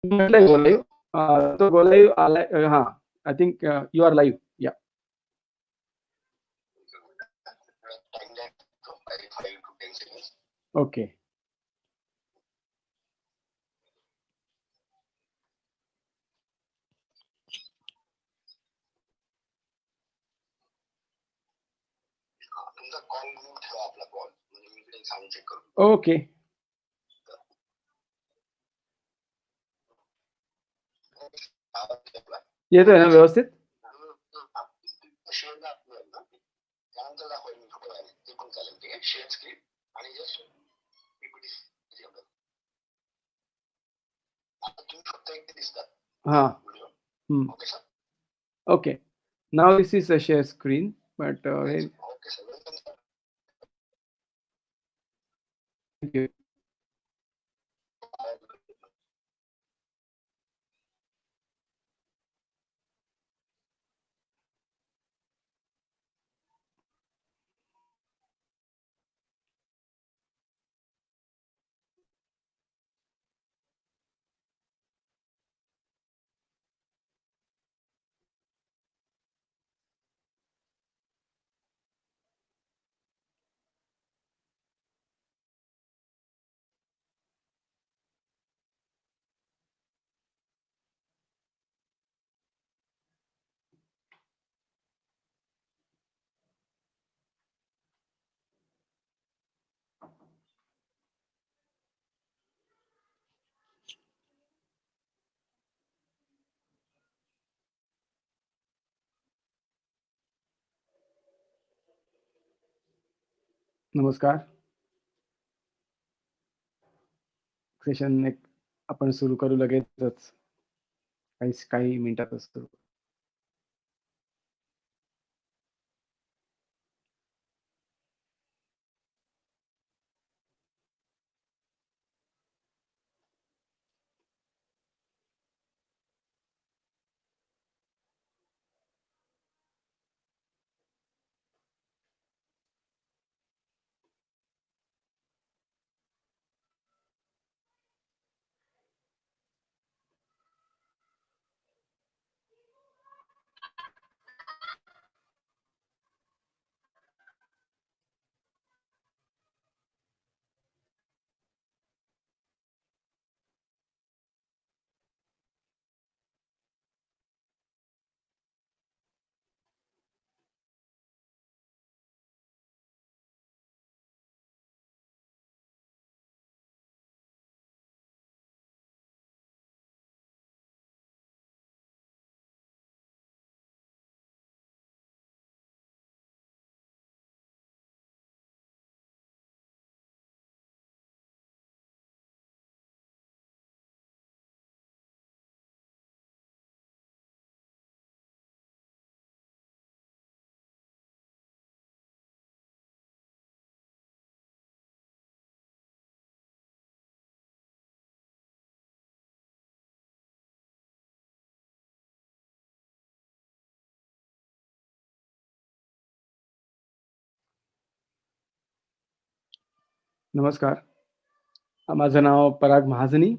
म्हटलंय go live. तो गो live आलाय. हा, I think you are live. Yeah. Okay. Okay. येतोय ना व्यवस्थित? हा. Okay. Now this is a share screen, but thank you. नमस्कार. सेशन एक आपण सुरू करू लगेचच, काही मिनिटातच सुरू. नमस्कार. माझं नाव पराग महाजनी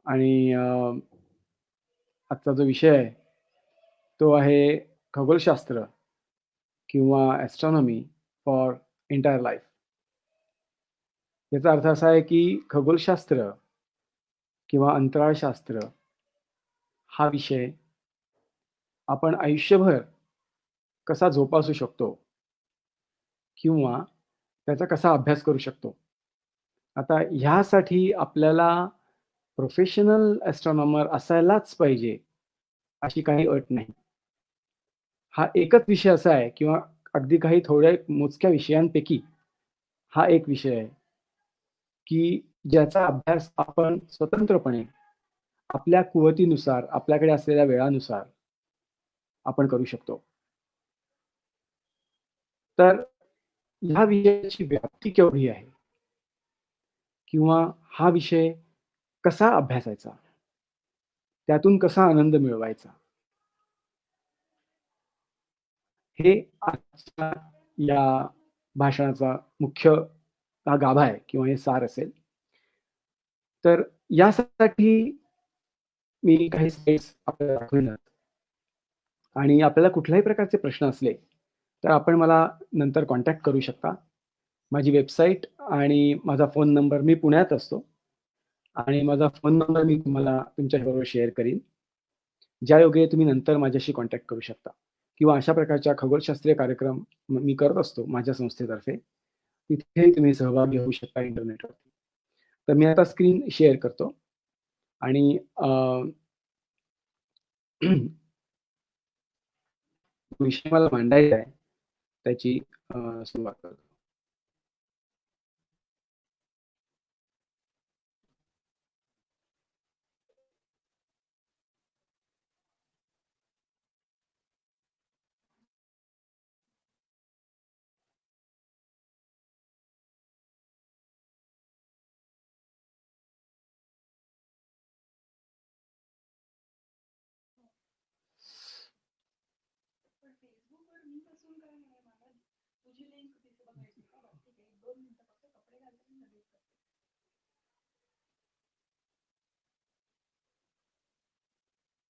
आणि आजचा जो विषय आहे तो आहे खगोलशास्त्र किंवा ॲस्ट्रॉनॉमी फॉर एंटायर लाईफ. याचा अर्थ असा आहे की खगोलशास्त्र किंवा अंतराळशास्त्र हा विषय आपण आयुष्यभर कसा जोपासू शकतो किंवा त्याचा कसा अभ्यास करू शकतो. आता ह्यासाठी आपल्याला प्रोफेशनल ॲस्ट्रॉनॉमर असायलाच पाहिजे, अशी काही अट नाही. हा एकच विषय असा आहे किंवा अगदी काही थोड्या मोजक्या विषयांपैकी हा एक विषय आहे, की ज्याचा अभ्यास आपण स्वतंत्रपणे आपल्या कुवतीनुसार, आपल्याकडे असलेल्या वेळानुसार आपण करू शकतो. तर ह्या विषयाची व्याप्ती केवढी आहे? किंवा हा विषय कसा अभ्यासायचा? त्यातून कसा आनंद मिळवायचा? हे आजच्या या भाषणाचा मुख्य हा गाभा आहे किंवा हे सार असेल. तर यासाठी मी काही स्लाइड्स आपल्याला दाखवेनच. आणि आपल्याला कुठल्याही प्रकारचे प्रश्न असले, तर आपण मला नंतर कॉन्टॅक्ट करू शकता. माझी वेबसाईट आणि माझा फोन नंबर, मी पुण्यात असतो आणि माझा फोन नंबर मी तुम्हाला तुमच्याबरोबर शेअर करीन. ज्यायोगे तुम्ही नंतर माझ्याशी कॉन्टॅक्ट करू शकता किंवा अशा प्रकारच्या खगोलशास्त्रीय कार्यक्रम मी करत असतो माझ्या संस्थेतर्फे. तिथेही तुम्ही सहभागी होऊ शकता इंटरनेटवरती. तर मी आता स्क्रीन शेअर करतो आणि विषय मला मांडायचा आहे, त्याची सुरुवात करतो.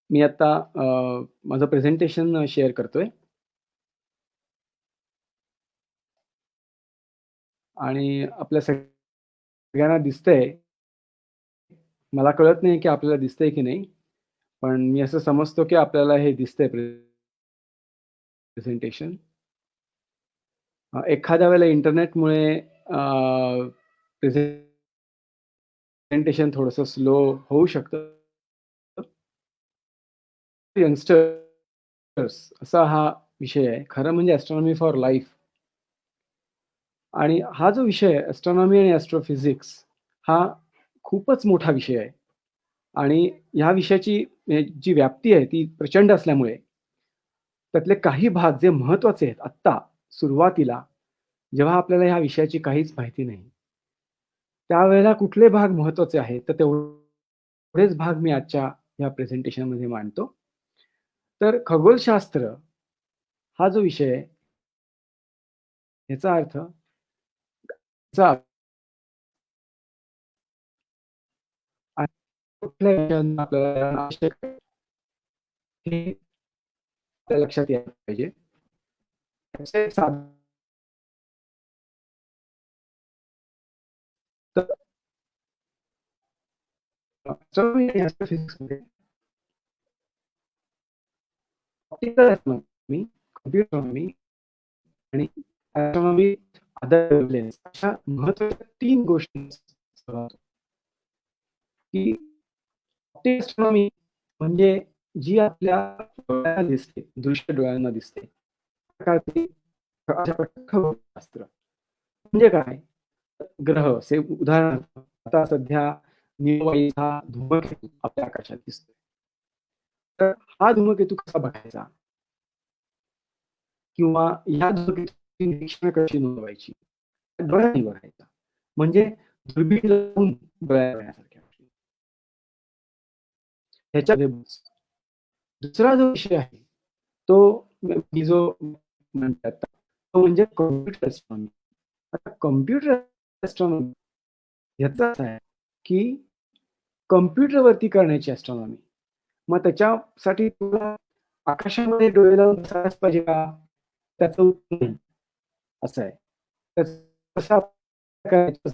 मी आता माझं प्रेझेंटेशन शेअर करतोय. आणि आपल्या सगळ्यांना दिसतंय. मला कळत नाही की आपल्याला दिसतंय की नाही. पण मी असं समजतो की आपल्याला हे दिसतंय प्रेझेंटेशन. एखाद्या वेळेला इंटरनेटमुळे प्रेझेंटेशन थोडंसं स्लो होऊ शकतं. यंगस्टर्स असा हा विषय आहे. खरं म्हणजे एस्ट्रॉनॉमी फॉर लाईफ. आणि हा जो विषय आहे एस्ट्रॉनॉमी आणि एस्ट्रोफिजिक्स हा खूपच मोठा विषय आहे. आणि ह्या विषयाची जी व्याप्ती आहे ती प्रचंड असल्यामुळे त्यातले काही भाग जे महत्त्वाचे आहेत आत्ता सुरुवातीला, जेव्हा आपल्याला ह्या विषयाची काहीच माहिती नाही, त्यावेळेला कुठले भाग महत्त्वाचे आहेत, तर तेवढेच भाग मी आजच्या ह्या प्रेझेंटेशनमध्ये मांडतो. तर खगोलशास्त्र हा जो विषय आहे, याचा अर्थ चा आणि कुठल्या विषयांना आपल्याला आवश्यक आहे, हे आपल्या लक्षात यायला पाहिजे. त्याचे साधन तर ॲस्ट्रॉनॉमी आणि ॲस्ट्रोफिजिक्समध्ये ऑप्टिकल ॲस्ट्रॉनॉमी, कॉम्प्युटर ॲस्ट्रॉनॉमी आणि ॲस्ट्रॉनॉमी अदर वेव्हलेंग्थ्स अशा महत्त्वाच्या 3 गोष्टी की ऑप्टिकल ॲस्ट्रॉनॉमी म्हणजे जी आपल्या डोळ्यांना दिसते, दृश्य डोळ्यांना दिसते. प्रकारची अशा प्रकारचं खगोलशास्त्र. म्हणजे काय? ग्रह उदाहरणार्थ आता सध्या निळवाईचा धूमकेतू आपल्या आकाशात दिसतोय. तर हा धूमकेतू कसा बघायचा? किंवा ह्या धूमकेतूची निरीक्षणं कशी नोंदवायची? डोळ्यांनी बघायचा. म्हणजे दुर्बीण लावून डोळ्यात बघण्यासारख्या गोष्टी. ह्याच्यामध्ये दुसरा जो विषय आहे, तो मी जो म्हणतात तो म्हणजे कॉम्प्युटर ॲस्ट्रॉनॉमी. आता कॉम्प्युटर ॲस्ट्रॉनॉमी ह्याचा असा आहे, की कॉम्प्युटरवरती करण्याची ॲस्ट्रॉनॉमी. मग त्याच्यासाठी तुला आकाशामध्ये डोळे लावून बसायलाच पाहिजे का? त्याचं उत्तर नाही. असं आहे. तर कसं करायचं?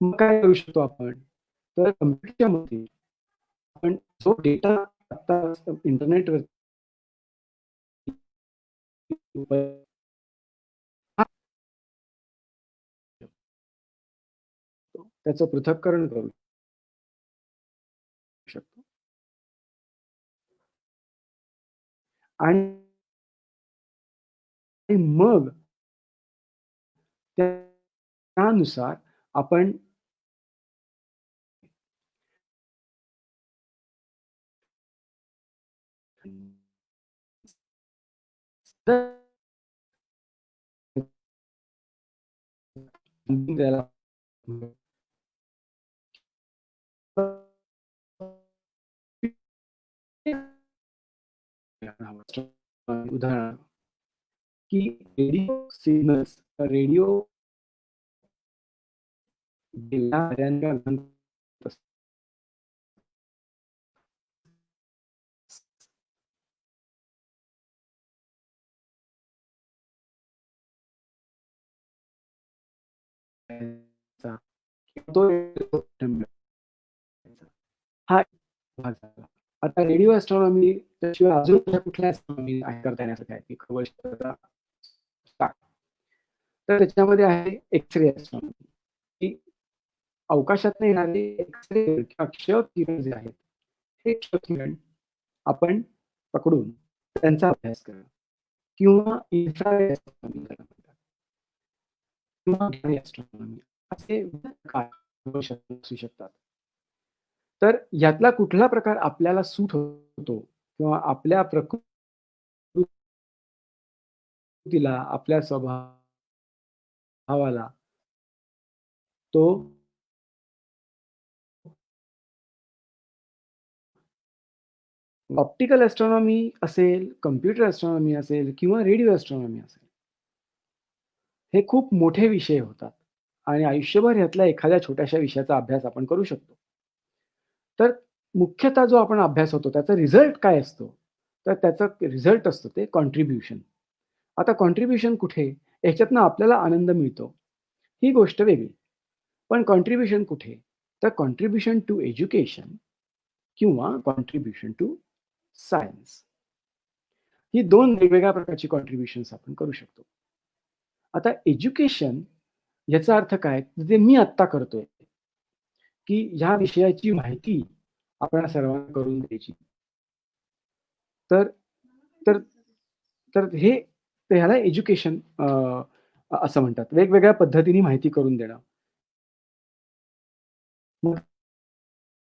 मग काय करू शकतो आपण? तर कॉम्प्युटरमध्ये आपण जो डेटा आता इंटरनेटवर त्याचं पृथक्करण करू शकतो. आणि मग त्यानुसार आपण त्याला उदाहरण की रेडिओ सिग्नल्स रेडिओ मिळायचा किंवा तो मिळायचा. हा एक भाग झाला. आता रेडिओ एस्ट्रॉनॉमी त्याशिवाय अजून कुठल्या एस्ट्रॉनॉमी करता येण्यासारख्या आहेत, की खगोलशास्त्राचा स्टार्ट. तर त्याच्यामध्ये आहे एक्स-रे एस्ट्रॉनॉमी, की अवकाशातनं येणारे एक्स-रे किंवा क्ष किरण जे आहेत, हे क्ष किरण आपण पकडून त्यांचा अभ्यास करणं किंवा इन्फ्रारेड एस्ट्रॉनॉमी त्याला म्हणतात किंवा gamma एस्ट्रॉनॉमी असे विविध प्रकार खगोलशास्त्रात असू शकतात. तर यातला कुठला प्रकार आपल्याला सूट होतो किंवा आपल्या प्रकृतीला, आपल्या स्वभावाला तो ऑप्टिकल एस्ट्रॉनॉमी असेल, कॉम्प्युटर एस्ट्रॉनॉमी असेल किंवा रेडिओ एस्ट्रॉनॉमी असेल. हे खूप मोठे विषय होतात आणि आयुष्यभर यातल्या एखाद्या छोट्याशा विषयाचा अभ्यास आपण करू शकतो. तर मुख्यतः जो आपण अभ्यास होतो त्याचा रिझल्ट काय असतो? तर त्याचा रिझल्ट असतो ते कॉन्ट्रिब्युशन. आता कॉन्ट्रिब्युशन कुठे? याच्यातनं आपल्याला आनंद मिळतो. ही गोष्ट वेगळी. पण कॉन्ट्रिब्युशन कुठे? तर कॉन्ट्रिब्युशन टू एज्युकेशन किंवा कॉन्ट्रिब्युशन टू सायन्स. ही 2 वेगवेगळ्या प्रकारची कॉन्ट्रिब्युशन्स आपण करू शकतो. आता एज्युकेशन याचा अर्थ काय? जे मी आत्ता करतोय, की ह्या विषयाची माहिती आपल्या सर्वांना करून द्यायची. तर तर तर हे ह्याला एज्युकेशन असं म्हणतात. वेगवेगळ्या पद्धतीने माहिती करून देणं. मग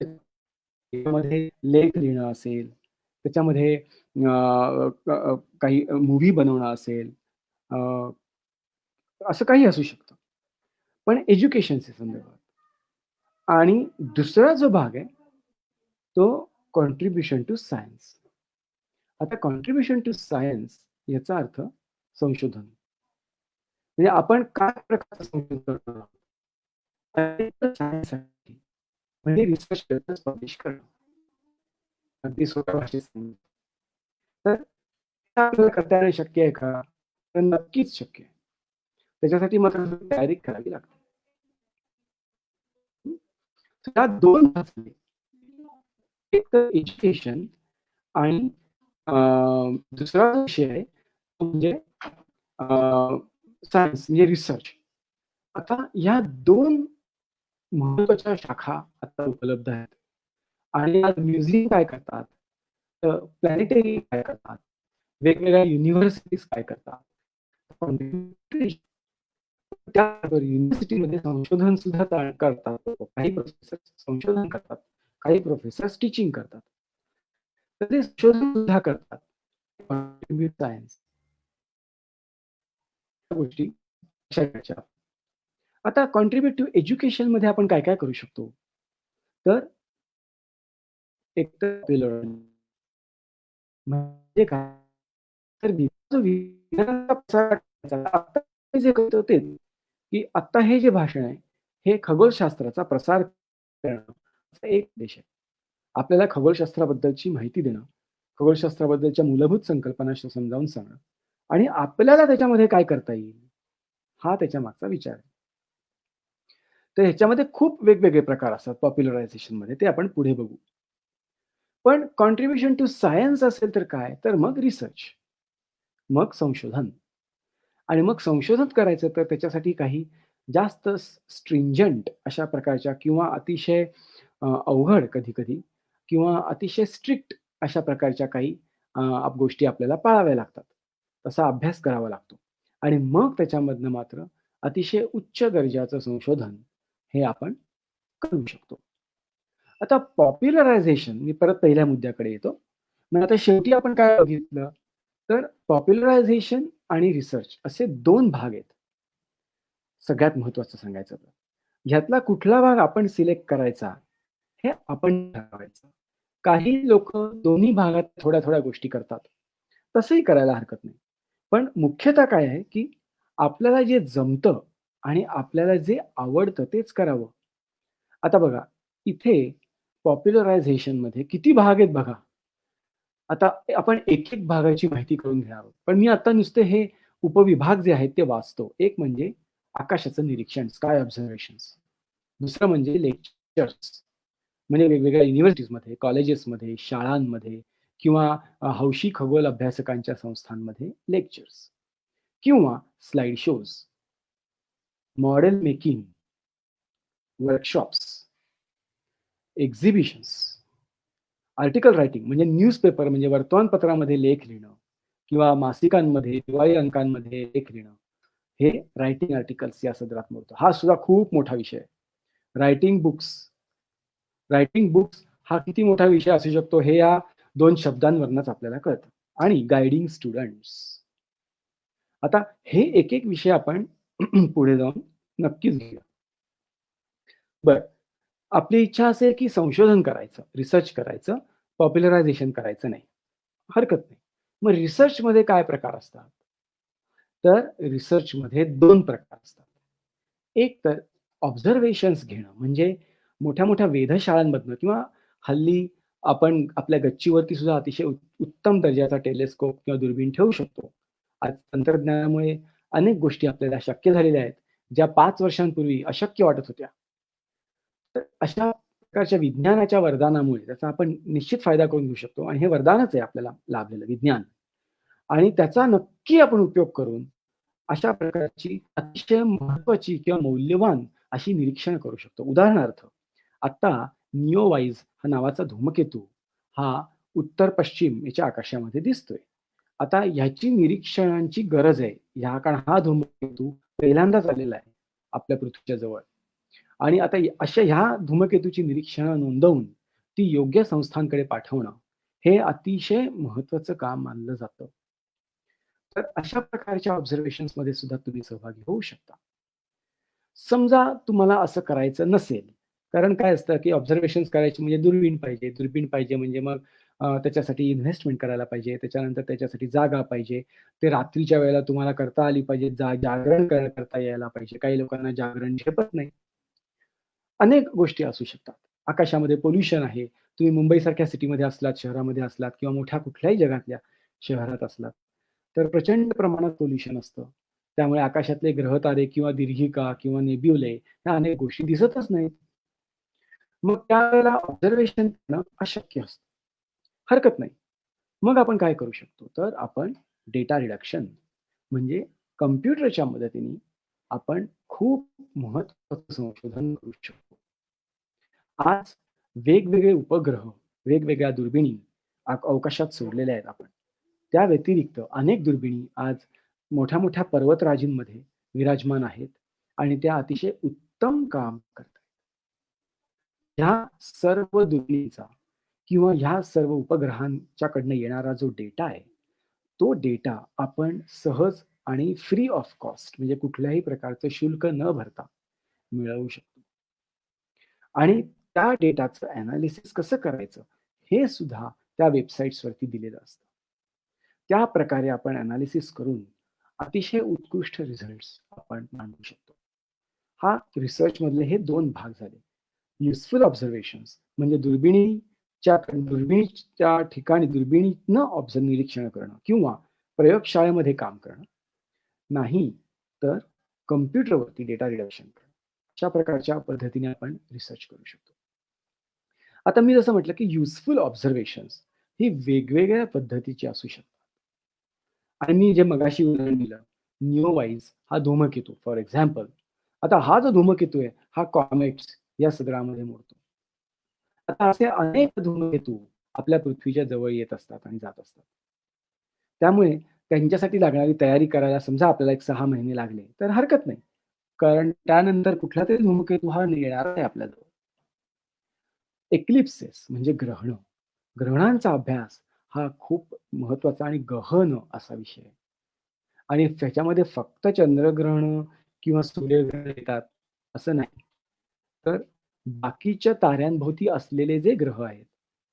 त्याच्यामध्ये लेख लिहिणं असेल, त्याच्यामध्ये काही मूव्ही बनवणं असेल, अ, असं काही असू शकतं. पण एज्युकेशनच्या संदर्भात. आणि दुसरा जो भाग आहे, तो कॉन्ट्रिब्युशन टू सायन्स. आता कॉन्ट्रिब्युशन टू सायन्स याचा अर्थ संशोधन. म्हणजे आपण काय प्रकारचं संशोधन करणार आहोत? सायन्ससाठी म्हणजे रिसर्च पेपर्स पब्लिश करणं. अगदी सोप्या भाषेत सांगितलं. तर ते आपल्याला करता येणं शक्य आहे का? तर नक्कीच शक्य आहे. त्याच्यासाठी मात्र तयारी करावी लागते. हं. तर या 2 भाग झाले. एक तर एज्युकेशन आणि अ, दुसरा विषय आहे तो म्हणजे सायन्स म्हणजे रिसर्च. आता या 2 महत्त्वाच्या शाखा आता उपलब्ध आहेत. आणि आज म्युझियम काय करतात? प्लॅनेटरी काय करतात? वेगवेगळ्या युनिव्हर्सिटीज काय करतात? त्याबरोबर युनिव्हर्सिटीमध्ये संशोधन सुद्धा करतात. काही प्रोफेसर संशोधन करतात, काही प्रोफेसर्स टीचिंग करतात. तर ते संशोधन सुद्धा करतात. सायन्स गोष्टी अशा घ्यायच्या. आता कॉन्ट्रिब्यूट एज्युकेशनमध्ये आपण काय-काय करू शकतो? तर एक तर म्हणजे काय? तर विज्ञानाचा प्रसार करायचा. आता मी जे करतो तेच, की आत्ता हे जे भाषण आहे, हे खगोलशास्त्राचा प्रसार करणं असा एक उद्देश आहे. आपल्याला खगोलशास्त्राबद्दलची माहिती देणं, खगोलशास्त्राबद्दलच्या मूलभूत संकल्पना समजावून सांगणं आणि आपल्याला त्याच्यामध्ये काय करता येईल, हा त्याच्यामागचा विचार आहे. तर ह्याच्यामध्ये खूप वेगवेगळे प्रकार असतात पॉप्युलरायझेशनमध्ये, ते आपण पुढे बघू. पण कॉन्ट्रिब्युशन टू सायन्स असेल तर काय? तर मग रिसर्च, मग संशोधन आणि मग संशोधन करायचं तर त्याच्यासाठी काही जास्त स्ट्रिंजंट अशा प्रकारच्या किंवा अतिशय अवघड कधी-कधी किंवा अतिशय स्ट्रिक्ट अशा प्रकारच्या काही गोष्टी आपल्याला पाळाव्या लागतात. तसा अभ्यास करावा लागतो आणि मग त्याच्यामधनं मात्र अतिशय उच्च दर्जाचं संशोधन हे आपण करू शकतो. आता पॉप्युलरायझेशन मी परत पहिल्या मुद्द्याकडे येतो. मग आता शेवटी आपण काय बघितलं, तर पॉप्युलरायझेशन आणि रिसर्च असे 2 भाग आहेत. सगळ्यात महत्त्वाचं सांगायचं तर. ह्यातला कुठला भाग आपण सिलेक्ट करायचा, हे आपण ठरवायचं. काही लोकं दोन्ही भागात थोड्या-थोड्या गोष्टी करतात. तसंही करायला हरकत नाही. पण मुख्यतः काय आहे, की आपल्याला जे जमतं आणि आपल्याला जे आवडतं तेच करावं. आता बघा, इथे पॉप्युलरायझेशनमध्ये किती भाग आहेत बघा. आता आपण एक-एक भागाची माहिती करून घेणार आहोत. पण मी आता नुसते हे उपविभाग जे आहेत ते वाचतो. एक म्हणजे आकाशाचं निरीक्षण, स्काय ऑब्झर्वेशन्स. दुसरं म्हणजे लेक्चर्स, म्हणजे वेगवेगळ्या युनिव्हर्सिटीजमध्ये, कॉलेजेसमध्ये, शाळांमध्ये किंवा हौशी खगोल अभ्यासकांच्या संस्थांमध्ये लेक्चर्स किंवा slide shows, model making, workshops, exhibitions, article writing म्हणजे न्यूजपेपर म्हणजे वर्तमानपत्रामध्ये लेख लिहिणं किंवा मासिकांमध्ये, दिवाळी अंकांमध्ये लेख लिहिणं, हे रायटिंग आर्टिकल्स या सदरात मोडतं. हा सुद्धा खूप मोठा विषय आहे. रायटिंग बुक्स, रायटिंग बुक्स हा किती मोठा विषय असू शकतो हे या 2 शब्दांवरूनच आपल्याला कळतं. आणि गाईडिंग स्टुडंट्स. आता हे एक-एक विषय आपण पुढे जाऊन नक्कीच घेऊया. बरं, आपली इच्छा असेल की संशोधन करायचं, रिसर्च करायचं, पॉप्युलरायझेशन करायचं नाही. हरकत नाही. मग रिसर्चमध्ये काय प्रकार असतात? तर रिसर्चमध्ये 2 प्रकार असतात. एक तर ऑब्झर्वेशन्स घेणं, म्हणजे मोठ्या-मोठ्या वेधशाळांमधनं किंवा हल्ली आपण आपल्या गच्चीवरती सुद्धा अतिशय उत्तम दर्जाचा टेलिस्कोप किंवा दुर्बीण ठेवू शकतो. आज तंत्रज्ञानामुळे अनेक गोष्टी आपल्याला शक्य झालेल्या आहेत, ज्या 5 वर्षांपूर्वी अशक्य वाटत होत्या. तर अशा प्रकारच्या विज्ञानाच्या वरदानामुळे त्याचा आपण निश्चित फायदा करून घेऊ शकतो आणि हे वरदानच आहे आपल्याला लाभलेलं विज्ञान. आणि त्याचा नक्की आपण उपयोग करून अशा प्रकारची अतिशय महत्त्वाची किंवा मौल्यवान अशी निरीक्षण करू शकतो. उदाहरणार्थ, आता निओवाईज हा नावाचा धूमकेतू हा उत्तर-पश्चिम याच्या आकाशामध्ये दिसतोय. आता ह्याची निरीक्षणांची गरज आहे. कारण हा धूमकेतू पहिल्यांदाच आलेला आहे आपल्या पृथ्वीच्या जवळ. आणि आता अशा ह्या धूमकेतूची निरीक्षणं नोंदवून ती योग्य संस्थांकडे पाठवणं, हे अतिशय महत्त्वाचं काम मानलं जातं. तर अशा प्रकारच्या ऑब्झर्वेशन्समध्ये सुद्धा तुम्ही सहभागी होऊ शकता. समजा तुम्हाला असं करायचं नसेल, कारण काय असतं, की ऑब्झर्वेशन्स करायची म्हणजे दुर्बीण पाहिजे. दुर्बीण पाहिजे म्हणजे मग त्याच्यासाठी इन्व्हेस्टमेंट करायला पाहिजे. त्याच्यानंतर त्याच्यासाठी जागा पाहिजे. ते रात्रीच्या वेळेला तुम्हाला करता आली पाहिजे. जागरण करता यायला पाहिजे. काही लोकांना जागरण झेपत नाही. अनेक गोष्टी असू शकतात. आकाशामध्ये पोल्युशन आहे. तुम्ही मुंबईसारख्या सिटीमध्ये असलात, शहरामध्ये असलात किंवा मोठ्या कुठल्याही जगातल्या शहरात असलात, तर प्रचंड प्रमाणात पोल्युशन असतं. त्यामुळे आकाशातले ग्रहतारे किंवा दीर्घिका किंवा नेब्युले ह्या अनेक गोष्टी दिसतच नाहीत. मग त्यावेळेला ऑब्झर्वेशन करणं अशक्य असतं. हरकत नाही. मग आपण काय करू शकतो? तर आपण डेटा रिडक्शन म्हणजे कॉम्प्युटरच्या मदतीने आपण खूप महत्त्वाचं संशोधन करू शकतो. आज वेगवेगळे उपग्रह, वेगवेगळ्या दुर्बिणी अवकाशात सोडलेल्या आहेत आपण. त्या व्यतिरिक्त अनेक दुर्बिणी आज मोठ्या-मोठ्या पर्वतराजींमध्ये विराजमान आहेत आणि त्या अतिशय उत्तम काम करतात. ह्या सर्व दुर्बिणीचा किंवा ह्या सर्व उपग्रहांच्याकडनं येणारा जो डेटा आहे, तो डेटा आपण सहज आणि फ्री ऑफ कॉस्ट म्हणजे कुठल्याही प्रकारचं शुल्क न भरता मिळवू शकतो. आणि त्या डेटाचं एनालिसिस कसं करायचं, हे सुद्धा त्या वेबसाईट्सवरती दिलेलं असतं. त्या प्रकारे आपण एनालिसिस करून अतिशय उत्कृष्ट रिझल्ट्स आपण मांडू शकतो. हा रिसर्चमधले हे 2 भाग झाले. युजफुल ऑब्झर्वेशन्स म्हणजे दुर्बिणीच्या ठिकाणी दुर्बिणीतनं निरीक्षण करणं किंवा प्रयोगशाळेमध्ये काम करणं. नाही तर कॉम्प्युटरवरती डेटा रिडक्शन करणं. अशा प्रकारच्या पद्धतीने आपण रिसर्च करू शकतो. आता मी जसं म्हटलं, की युजफुल ऑब्झर्वेशन्स ही वेगवेगळ्या पद्धतीची असू शकतात. आणि मी जे मगाशी उदाहरण दिलं, निओवाईज हा धूमकेतू फॉर एक्झाम्पल. आता हा जो धूमकेतू आहे, हा कॉमेट्स या सदरामध्ये मोडतो. आता असे अनेक धूमकेतू आपल्या पृथ्वीच्या जवळ येत असतात आणि जात असतात. त्यामुळे त्यांच्यासाठी लागणारी तयारी करायला समजा आपल्याला एक 6 महिने लागले, तर हरकत नाही. कारण त्यानंतर कुठलातरी धूमकेतू हा येणार आहे आपल्याजवळ. एक्लिप्सेस म्हणजे ग्रहणं. ग्रहणांचा अभ्यास हा खूप महत्त्वाचा आणि गहन असा विषय आहे. आणि त्याच्यामध्ये फक्त चंद्रग्रहण किंवा सूर्यग्रहण येतात असं नाही. तर बाकीच्या ताऱ्यांभोवती असलेले जे ग्रह आहेत,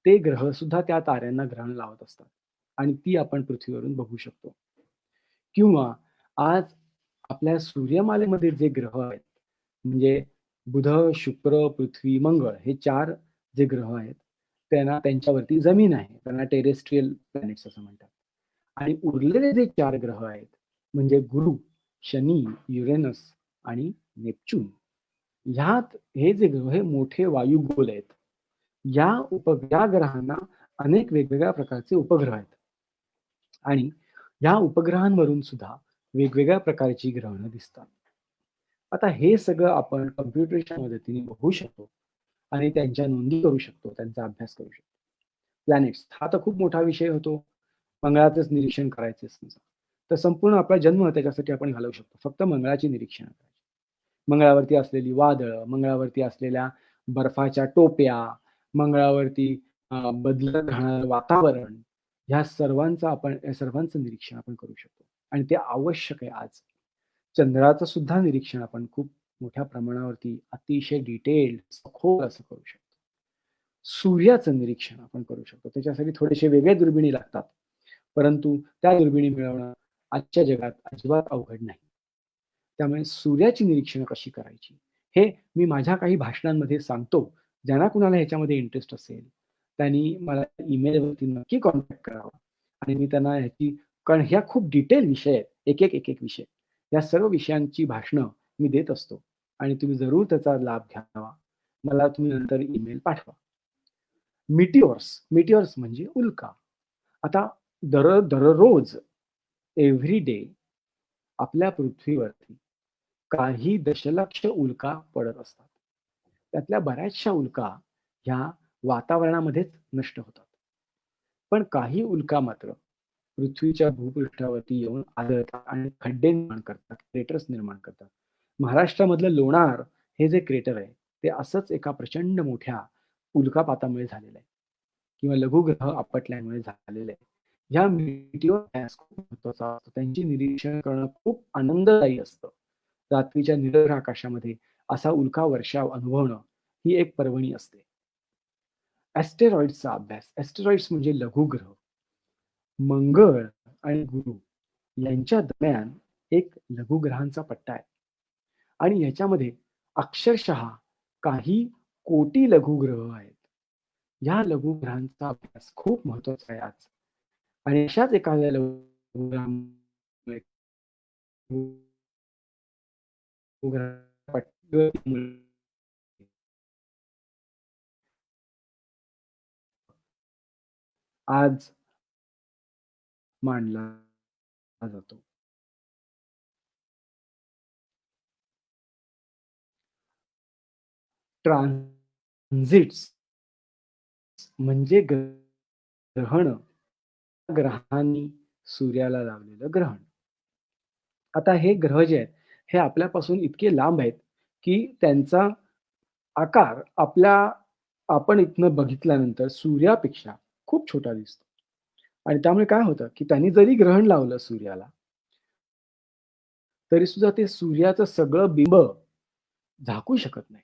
ते ग्रह सुद्धा त्या ताऱ्यांना ग्रहण लावत असतात आणि ती आपण पृथ्वीवरून बघू शकतो. किंवा आज आपल्या सूर्यमालेमध्ये जे ग्रह आहेत, म्हणजे बुध, शुक्र, पृथ्वी, मंगळ हे 4 जे ग्रह आहेत, त्यांच्यावरती जमीन आहे. त्यांना टेरेस्ट्रियल प्लॅनेट्स असं म्हणतात. आणि उरलेले जे 4 ग्रह आहेत, म्हणजे गुरु, शनी, युरेनस आणि नेपच्यून. ह्यात हे जे ग्रह हे मोठे वायुगोल आहेत. या ग्रहांना अनेक वेगवेगळ्या प्रकारचे उपग्रह आहेत आणि या उपग्रहांवरून सुद्धा वेगवेगळ्या प्रकारची ग्रहणं दिसतात. आता हे सगळं आपण कम्प्युटरच्या मदतीने बघू शकतो आणि त्यांच्या नोंदी करू शकतो, त्यांचा अभ्यास करू शकतो. प्लॅनेट्स हा तर खूप मोठा विषय होतो. मंगळाचंच निरीक्षण करायचं समजा, तर संपूर्ण आपला जन्म त्याच्यासाठी आपण घालवू शकतो. फक्त मंगळाची निरीक्षण करायची. मंगळावरती असलेली वादळं, मंगळावरती असलेल्या बर्फाच्या टोप्या, मंगळावरती बदलत राहणारं वातावरण, या सर्वांचं निरीक्षण आपण करू शकतो आणि ते आवश्यक आहे आज. चंद्राचं सुद्धा निरीक्षण आपण खूप मोठ्या प्रमाणावरती अतिशय डिटेल्ड, सखोल असं करू शकतो. सूर्याचं निरीक्षण आपण करू शकतो. त्याच्यासाठी थोडेसे वेगळे दुर्बिणी लागतात. परंतु त्या दुर्बिणी मिळवणं आजच्या जगात अजिबात अवघड नाही. त्यामुळे सूर्याची निरीक्षणं कशी करायची, हे मी माझ्या काही भाषणांमध्ये सांगतो. ज्यांना कुणाला ह्याच्यामध्ये इंटरेस्ट असेल, त्यांनी मला ईमेलवरती नक्की कॉन्टॅक्ट करावा आणि मी त्यांना ह्याची, कारण ह्या खूप डिटेल विषय आहेत. एक विषय. या सर्व विषयांची भाषणं मी देत असतो आणि तुम्ही जरूर त्याचा लाभ घ्यावा. मला तुम्ही नंतर ईमेल पाठवा. मिटिओर्स म्हणजे उल्का. आता दररोज एव्हरी डे आपल्या पृथ्वीवरती काही दशलक्ष उल्का पडत असतात. त्यातल्या बऱ्याचशा उल्का ह्या वातावरणामध्येच नष्ट होतात. पण काही उल्का मात्र पृथ्वीच्या भूपृष्ठावरती येऊन आदळतात आणि खड्डे निर्माण करतात, क्रेटर्स निर्माण करतात. महाराष्ट्रामधलं लोणार हे जे क्रेटर आहे, ते असंच एका प्रचंड मोठ्या उल्कापातामुळे झालेलं आहे किंवा लघुग्रह आपटल्यामुळे झालेलं आहे. ह्या meteor gas खूप महत्वाचा असतो. त्यांची निरीक्षण करणं खूप आनंददायी असतं. रात्रीच्या निरभ्र आकाशामध्ये असा उल्का वर्षाव अनुभवणं ही एक पर्वणी असते. ॲस्टेरॉइड्सचा अभ्यास. ॲस्टेरॉइड्स म्हणजे लघुग्रह. मंगळ आणि गुरु यांच्या दरम्यान एक लघुग्रहांचा पट्टा आहे आणि याच्यामध्ये अक्षरशः काही कोटी लघुग्रह आहेत. या लघुग्रहांचा अभ्यास खूप महत्वाचा आहे आज आणि अशाच एखाद्या लघुग्रहामुळे आज मांडला जातो. ट्रान्झिट्स म्हणजे ग्रहण, ग्रहांनी सूर्याला लावलेलं ग्रहण. आता हे ग्रह जे आहेत, हे आपल्यापासून इतके लांब आहेत, की त्यांचा आकार आपण इथनं बघितल्यानंतर सूर्यापेक्षा खूप छोटा दिसतो. आणि त्यामुळे काय होतं, की त्यांनी जरी ग्रहण लावलं सूर्याला, तरी सुद्धा ते सूर्याचं सगळं बिंब झाकू शकत नाही.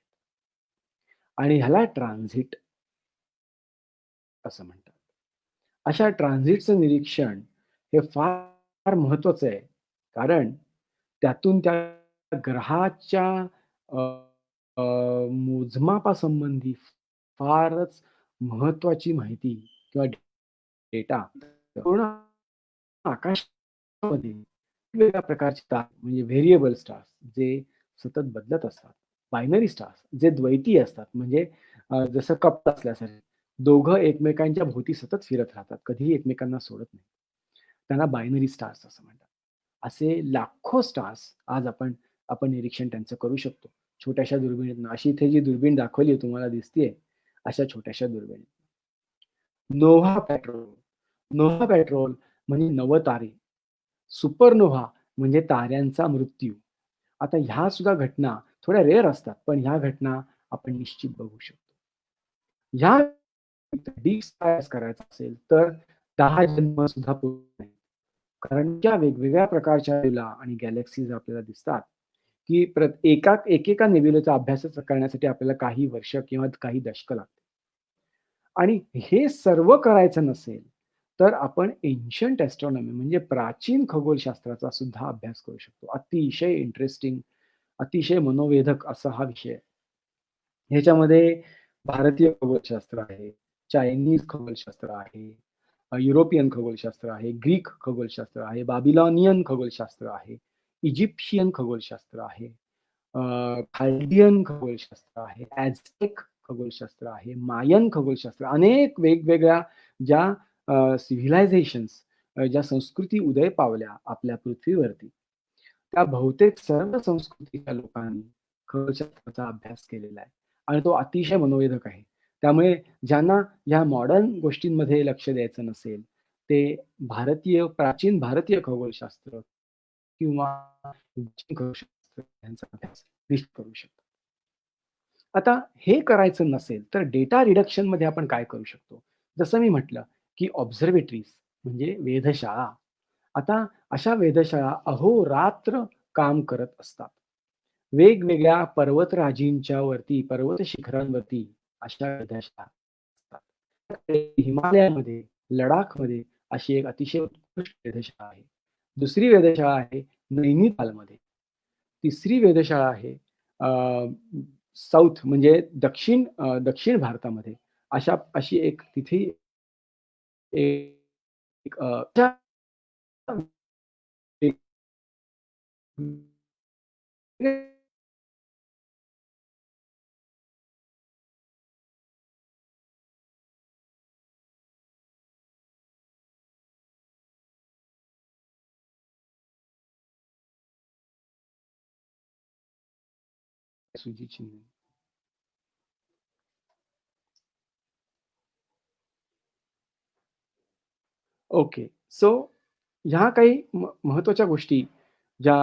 आणि ह्याला ट्रान्झिट असं म्हणतात. अशा ट्रान्झिटचं निरीक्षण हे फार महत्वाचं आहे. कारण त्यातून त्या ग्रहाच्या अ, अ, मोजमापासंबंधी फारच महत्वाची माहिती किंवा डेटा पूर्ण आकाशामध्ये वेगवेगळ्या प्रकारचे तारे म्हणजे व्हेरिएबल स्टार्स जे सतत बदलत असतात. बायनरी स्टार्स जे द्वैती असतात म्हणजे जसं कप्प असल्यासारखे. दोघं एकमेकांच्या भोवती सतत फिरत राहतात. कधीही एकमेकांना सोडत नाही. त्यांना बायनरी स्टार्स असं म्हणतात. असे लाखो स्टार्स आज आपण निरीक्षण त्यांचं करू शकतो. छोट्याशा दुर्बिणीतनं. अशी इथे जी दुर्बीण दाखवली तुम्हाला दिसतीये, अशा छोट्याशा दुर्बिणी. Nova petrol. नोव्हा पेट्रोल म्हणजे नवतारे. सुपरनोव्हा म्हणजे ताऱ्यांचा मृत्यू. आता ह्या सुद्धा घटना थोड्या रेअर असतात, पण ह्या घटना आपण निश्चित बघू शकतो. ह्या डीप स्कायच करायचा असेल, तर 10 जन्म सुद्धा पुरत नाही. कारण त्या वेगवेगळ्या प्रकारच्या नेबुला आणि गॅलेक्सीज आपल्याला दिसतात, की एकेका नेब्युलाचा अभ्यास करण्यासाठी आपल्याला काही वर्ष किंवा काही दशकं लागतात. आणि हे सर्व करायचं नसेल, तर आपण एन्शियंट एस्ट्रॉनॉमी म्हणजे प्राचीन खगोलशास्त्राचा सुद्धा अभ्यास करू शकतो. अतिशय इंटरेस्टिंग, अतिशय मनोवेधक असा हा विषय आहे. ह्याच्यामध्ये भारतीय खगोलशास्त्र आहे, चायनीज खगोलशास्त्र आहे, युरोपियन खगोलशास्त्र आहे, ग्रीक खगोलशास्त्र आहे, बाबिलॉनियन खगोलशास्त्र आहे, इजिप्शियन खगोलशास्त्र आहे खाल्डियन खगोलशास्त्र आहे, ॲझ्टेक खगोलशास्त्र आहे, मायन खगोलशास्त्र, अनेक वेगवेगळ्या ज्या सिव्हिलायझेशन्स, ज्या संस्कृती उदय पावल्या आपल्या पृथ्वीवरती, त्या बहुतेक सर्व संस्कृतीच्या लोकांनी खगोलशास्त्राचा अभ्यास केलेला आहे आणि तो अतिशय मनोवेधक आहे. त्यामुळे ज्यांना या मॉडर्न गोष्टींमध्ये लक्ष द्यायचं नसेल, ते प्राचीन भारतीय खगोलशास्त्र किंवा खगोलशास्त्र यांचा अभ्यास निश्चित करू शकतात. आता हे करायचं नसेल, तर डेटा रिडक्शनमध्ये आपण काय करू शकतो? जसं मी म्हटलं, की ऑब्झर्वेटरीज म्हणजे वेधशाळा. आता अशा वेधशाळा अहोरात्र काम करत असतात. वेगवेगळ्या पर्वतराजींच्या वरती, पर्वत शिखरांवरती अशा वेधशाळा असतात. हिमालयामध्ये, लडाखमध्ये अशी एक अतिशय उत्कृष्ट वेधशाळा आहे. दुसरी वेधशाळा आहे नैनितालमध्ये. तिसरी वेधशाळा आहे साऊथ म्हणजे दक्षिण भारतामध्ये. अशी एक तिथे एक सूचीचिन्ह. ओके. सो ह्या काही महत्त्वाच्या गोष्टी ज्या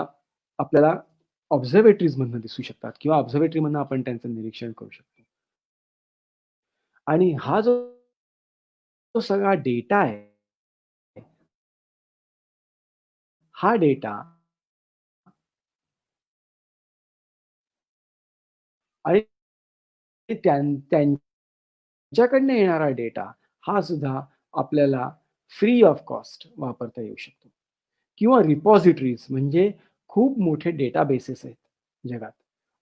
आपल्याला ऑब्झर्वेटरीजमधनं दिसू शकतात किंवा ऑब्झर्वेटरीमधनं आपण त्यांचं निरीक्षण करू शकतो. आणि हा जो जो सगळा डेटा आहे, हा डेटा आणि त्यांच्याकडनं येणारा डेटा हा सुद्धा आपल्याला फ्री ऑफ कॉस्ट वापरता येऊ शकतो. किंवा रिपॉझिटरीज म्हणजे खूप मोठे डेटाबेसेस आहेत जगात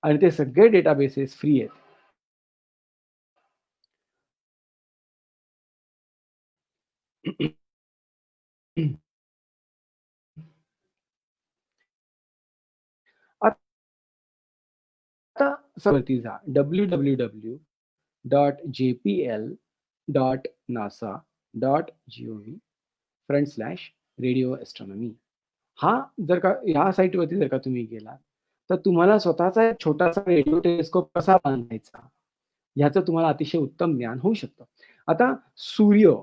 आणि ते सगळे डेटाबेसेस फ्री आहेत. आता वरती जा www.jpl.nasa.gov/radio astronomy. हा जर का ह्या साइटवरती जर का तुम्ही गेलात, तर तुम्हाला स्वतःचा एक छोटासा रेडिओ टेलिस्कोप कसा बांधायचा, ह्याचं तुम्हाला अतिशय उत्तम ज्ञान होऊ शकतं. आता सूर्य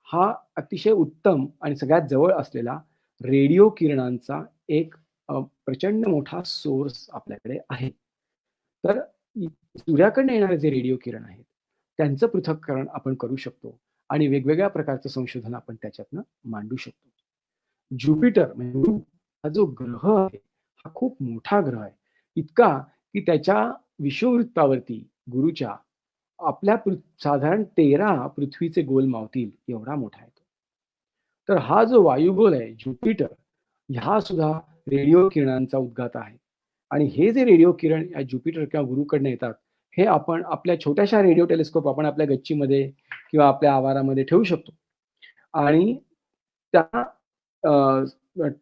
हा अतिशय उत्तम आणि सगळ्यात जवळ असलेला रेडिओ किरणांचा एक प्रचंड मोठा सोर्स आपल्याकडे आहे. तर सूर्याकडनं येणारे जे रेडिओ किरण आहेत, त्यांचं पृथक्करण आपण करू शकतो आणि वेगवेगळ्या प्रकारचं संशोधन आपण त्याच्यातनं मांडू शकतो. ज्युपिटर म्हणजे गुरु हा जो ग्रह आहे, हा खूप मोठा ग्रह आहे. इतका की त्याच्या विषुववृत्तावरती गुरूच्या आपल्या साधारण 13 पृथ्वीचे गोल मावतील एवढा मोठा आहे तो. तर हा जो वायुगोल आहे ज्युपिटर, हा सुद्धा रेडिओ किरणांचा उद्गात आहे. आणि हे जे रेडिओ किरण या ज्युपिटर किंवा गुरूकडनं येतात, हे आपण आपल्या छोट्याशा रेडिओ टेलिस्कोप आपण आपल्या गच्चीमध्ये किंवा आपल्या आवारामध्ये ठेवू शकतो. आणि त्या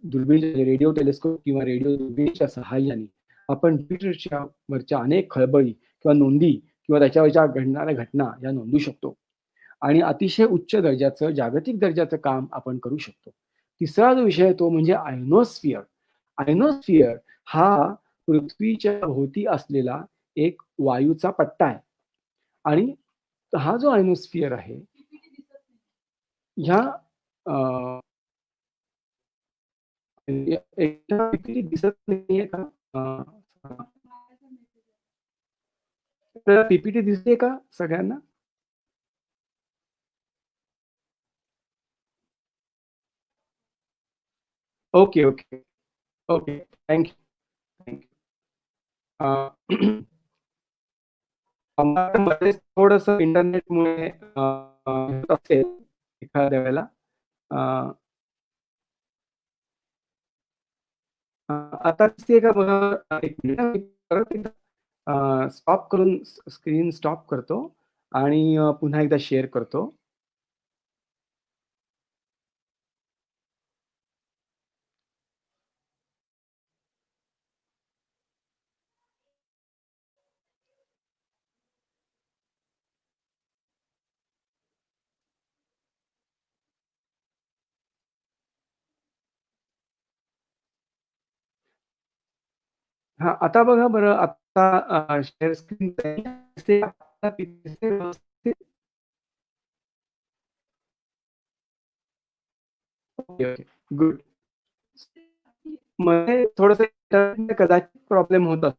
दुर्बीण रेडिओ टेलिस्कोप किंवा रेडिओ दुर्बिणीच्या सहाय्याने आपण ज्युपिटरच्या वरच्या अनेक खळबळी किंवा नोंदी किंवा त्याच्यावरच्या घडणाऱ्या घटना या नोंदवू शकतो. आणि अतिशय उच्च दर्जाचं, जागतिक दर्जाचं काम आपण करू शकतो. तिसरा जो विषय आहे तो म्हणजे आयनोस्फिअर. आयनोस्फिअर हा पृथ्वीच्या भोवती असलेला एक वायूचा पट्टा आहे. आणि हा जो आयनोस्फिअर आहे, ह्या अ, एकदा पीपीटी दिसत नाहीये का? पीपीटी दिसते का सगळ्यांना? Okay, okay. Okay. Thank you. Thank you. आम्हाला मध्येच थोडंसं इंटरनेटमुळे होत असेल एखाद्या वेळेला. अ, अ, आता दिसतेय का बघा? एक मिनिट मी परत एकदा स्टॉप करून स्क्रीन स्टॉप करतो आणि पुन्हा एकदा शेअर करतो. हां, आता बघा बरं, आता शेअर स्क्रीन दिसते आपल्याला, दिसते व्यवस्थित? Okay, okay. गुड. मध्ये थोडंसं इंटरनेटने कदाचित प्रॉब्लेम होत असेल.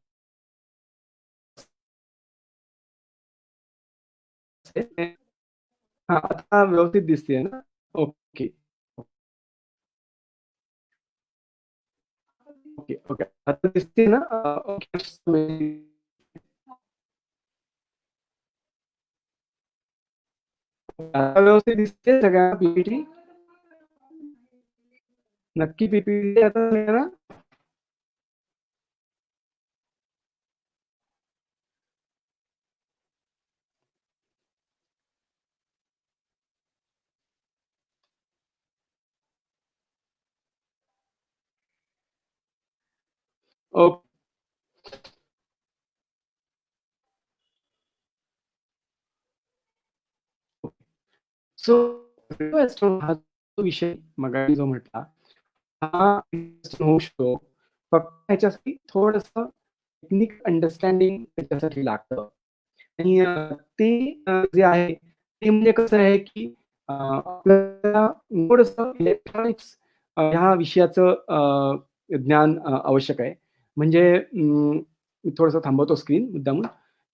हां, आता व्यवस्थित दिसतेय ना? ओके. Okay, okay. आता दिसते ना? ओके. आता व्यवस्थित दिसते सगळ्यांना पी-पी-टी? नक्की पी-पी-टी आता ना? ओके. सो हा जो विषय मगाशी जो म्हटला, हा होऊ शकतो. फक्त ह्याच्यासाठी थोडंसं टेक्निक अंडरस्टँडिंग त्याच्यासाठी लागतं. आणि ते जे आहे ते म्हणजे कसं आहे, की आपल्याला थोडंसं इलेक्ट्रॉनिक्स ह्या विषयाचं ज्ञान आवश्यक आहे. म्हणजे मी थोडंसं थांबवतो स्क्रीन मुद्दामून,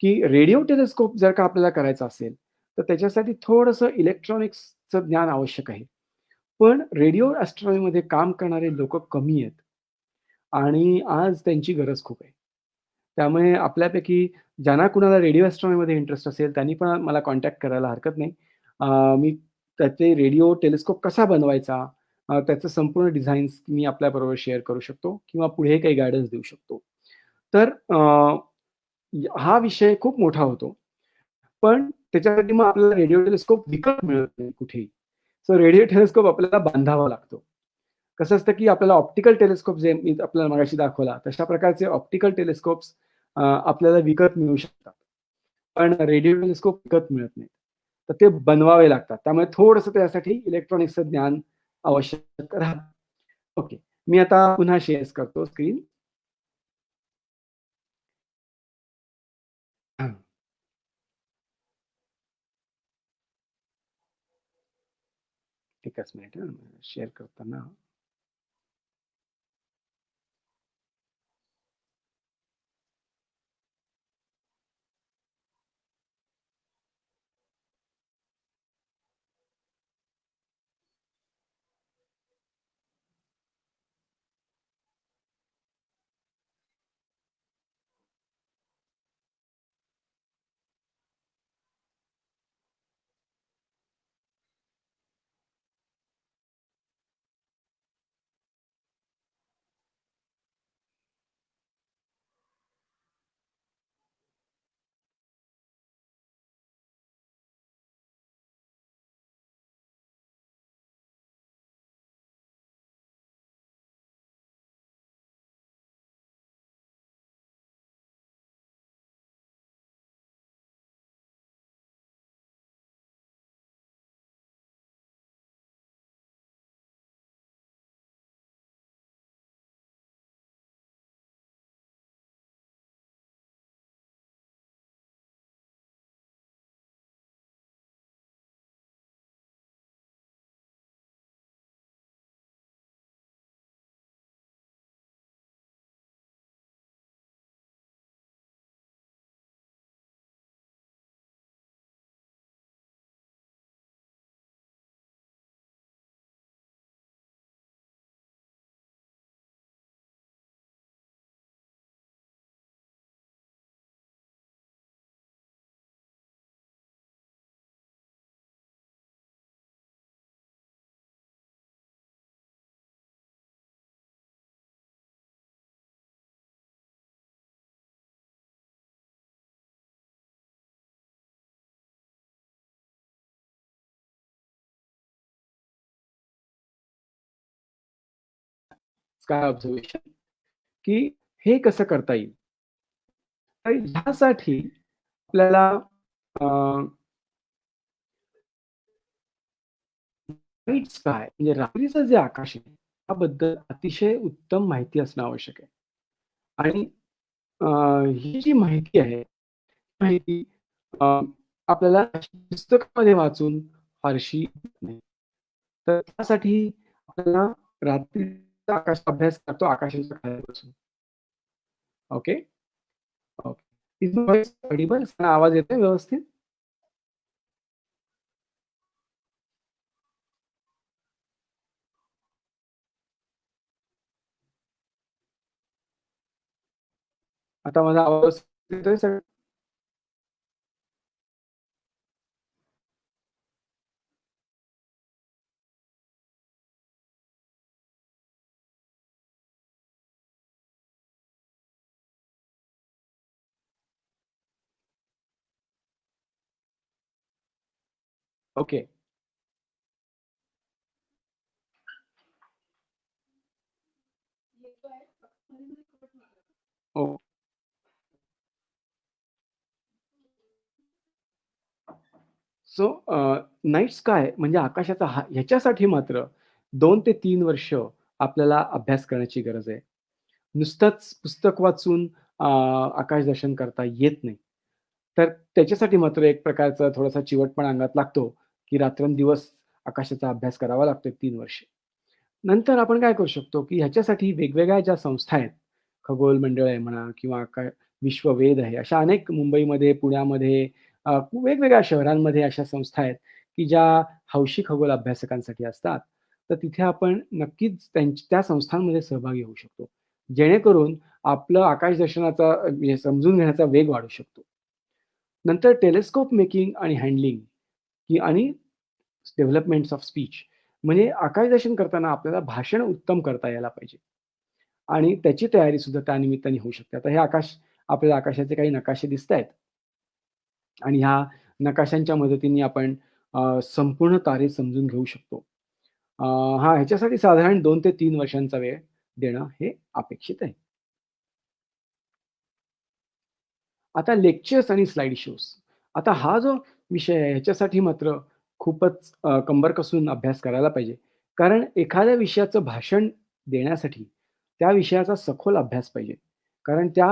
की रेडिओ टेलिस्कोप जर का आपल्याला करायचा असेल, तर त्याच्यासाठी थोडंसं इलेक्ट्रॉनिक्सचं ज्ञान आवश्यक आहे. पण रेडिओ एस्ट्रॉनॉमीमध्ये काम करणारे लोकं कमी आहेत आणि आज त्यांची गरज खूप आहे. त्यामुळे आपल्यापैकी ज्यांना कुणाला रेडिओ एस्ट्रॉनॉमीमध्ये इंटरेस्ट असेल, त्यांनी पण मला कॉन्टॅक्ट करायला हरकत नाही. मी त्याचे रेडिओ टेलिस्कोप कसा बनवायचा, त्याचं संपूर्ण डिझाईन्स मी आपल्याबरोबर शेअर करू शकतो किंवा पुढे काही गाईडन्स देऊ शकतो. तर हा विषय खूप मोठा होतो. पण त्याच्यासाठी मग आपल्याला रेडिओ टेलिस्कोप विकत मिळत नाही कुठेही. सो रेडिओ टेलिस्कोप आपल्याला बांधावा लागतो. कसं असतं, की आपल्याला ऑप्टिकल टेलिस्कोप जे मी आपल्याला मगाशी दाखवला, तशा प्रकारचे ऑप्टिकल टेलिस्कोप्स आपल्याला विकत मिळू शकतात. पण रेडिओ टेलिस्कोप विकत मिळत नाहीत. तर ते बनवावे लागतात. त्यामुळे थोडंसं त्यासाठी इलेक्ट्रॉनिक्सचं ज्ञान आवश्यक राहतं. ओके. मी आता पुन्हा शेअर करतो स्क्रीन. हां, एकच मिनिट हं, शेअर करताना. स्काय ऑब्झर्वेशन, की हे कसं करता येईल? तर ह्यासाठी आपल्याला अ, नाईट स्काय म्हणजे रात्रीचं जे आकाश आहे, त्याबद्दल अतिशय उत्तम माहिती असणं आवश्यक आहे. आणि ही जी माहिती आहे, माहिती अ, आपल्याला पुस्तकामध्ये वाचून फारशी नाही. तर त्यासाठी आपल्याला रात्रीचा अभ्यास करतो आकाशाच्या खाली बसून. Okay? Okay. Is my voice Audible? आवाज येतोय व्यवस्थित? आता माझा आवाज येतोय सर? ओके. हो. सो नाईट स्काय म्हणजे आकाशाचा ह्याच्यासाठी मात्र 2 ते 3 वर्ष आपल्याला अभ्यास करण्याची गरज आहे. नुसतंच पुस्तक वाचून आकाश दर्शन करता येत नाही. तर त्याच्यासाठी मात्र एक प्रकारचा थोडासा चिवटपणा अंगात लागतो, की रात्रंदिवस आकाशाचा अभ्यास करावा लागतो 3 वर्ष. नंतर आपण काय करू शकतो, की ह्याच्यासाठी वेगवेगळ्या ज्या संस्था आहेत, खगोल मंडळ आहे म्हणा किंवा काय विश्ववेध आहे, अशा अनेक मुंबईमध्ये, पुण्यामध्ये वेगवेगळ्या शहरांमध्ये अशा संस्था आहेत, की ज्या हौशी खगोल अभ्यासकांसाठी असतात. तर तिथे आपण नक्कीच त्या संस्थांमध्ये सहभागी होऊ शकतो. जेणेकरून आपलं आकाश दर्शनाचा म्हणजे समजून घेण्याचा वेग वाढू शकतो. नंतर टेलिस्कोप मेकिंग आणि हँडलिंग की आणि डेव्हलपमेंट्स ऑफ स्पीच म्हणजे आकाशदर्शन करताना आपल्याला भाषण उत्तम करता यायला पाहिजे आणि त्याची तयारी सुद्धा त्या निमित्ताने होऊ शकते. आता हे आपल्याला आकाशाचे काही नकाशे दिसतायत आणि ह्या नकाशांच्या मदतीने आपण संपूर्ण तारे समजून घेऊ शकतो. अ, ह्याच्यासाठी साधारण 2 ते 3 वर्षांचा वेळ देणं हे अपेक्षित आहे. आता लेक्चर्स आणि स्लाईड शोज. आता हा जो विषय आहे ह्याच्यासाठी मात्र खूपच कंबर कसून अभ्यास करायला पाहिजे. कारण एखाद्या विषयाचं भाषण देण्यासाठी त्या विषयाचा सखोल अभ्यास पाहिजे. कारण त्या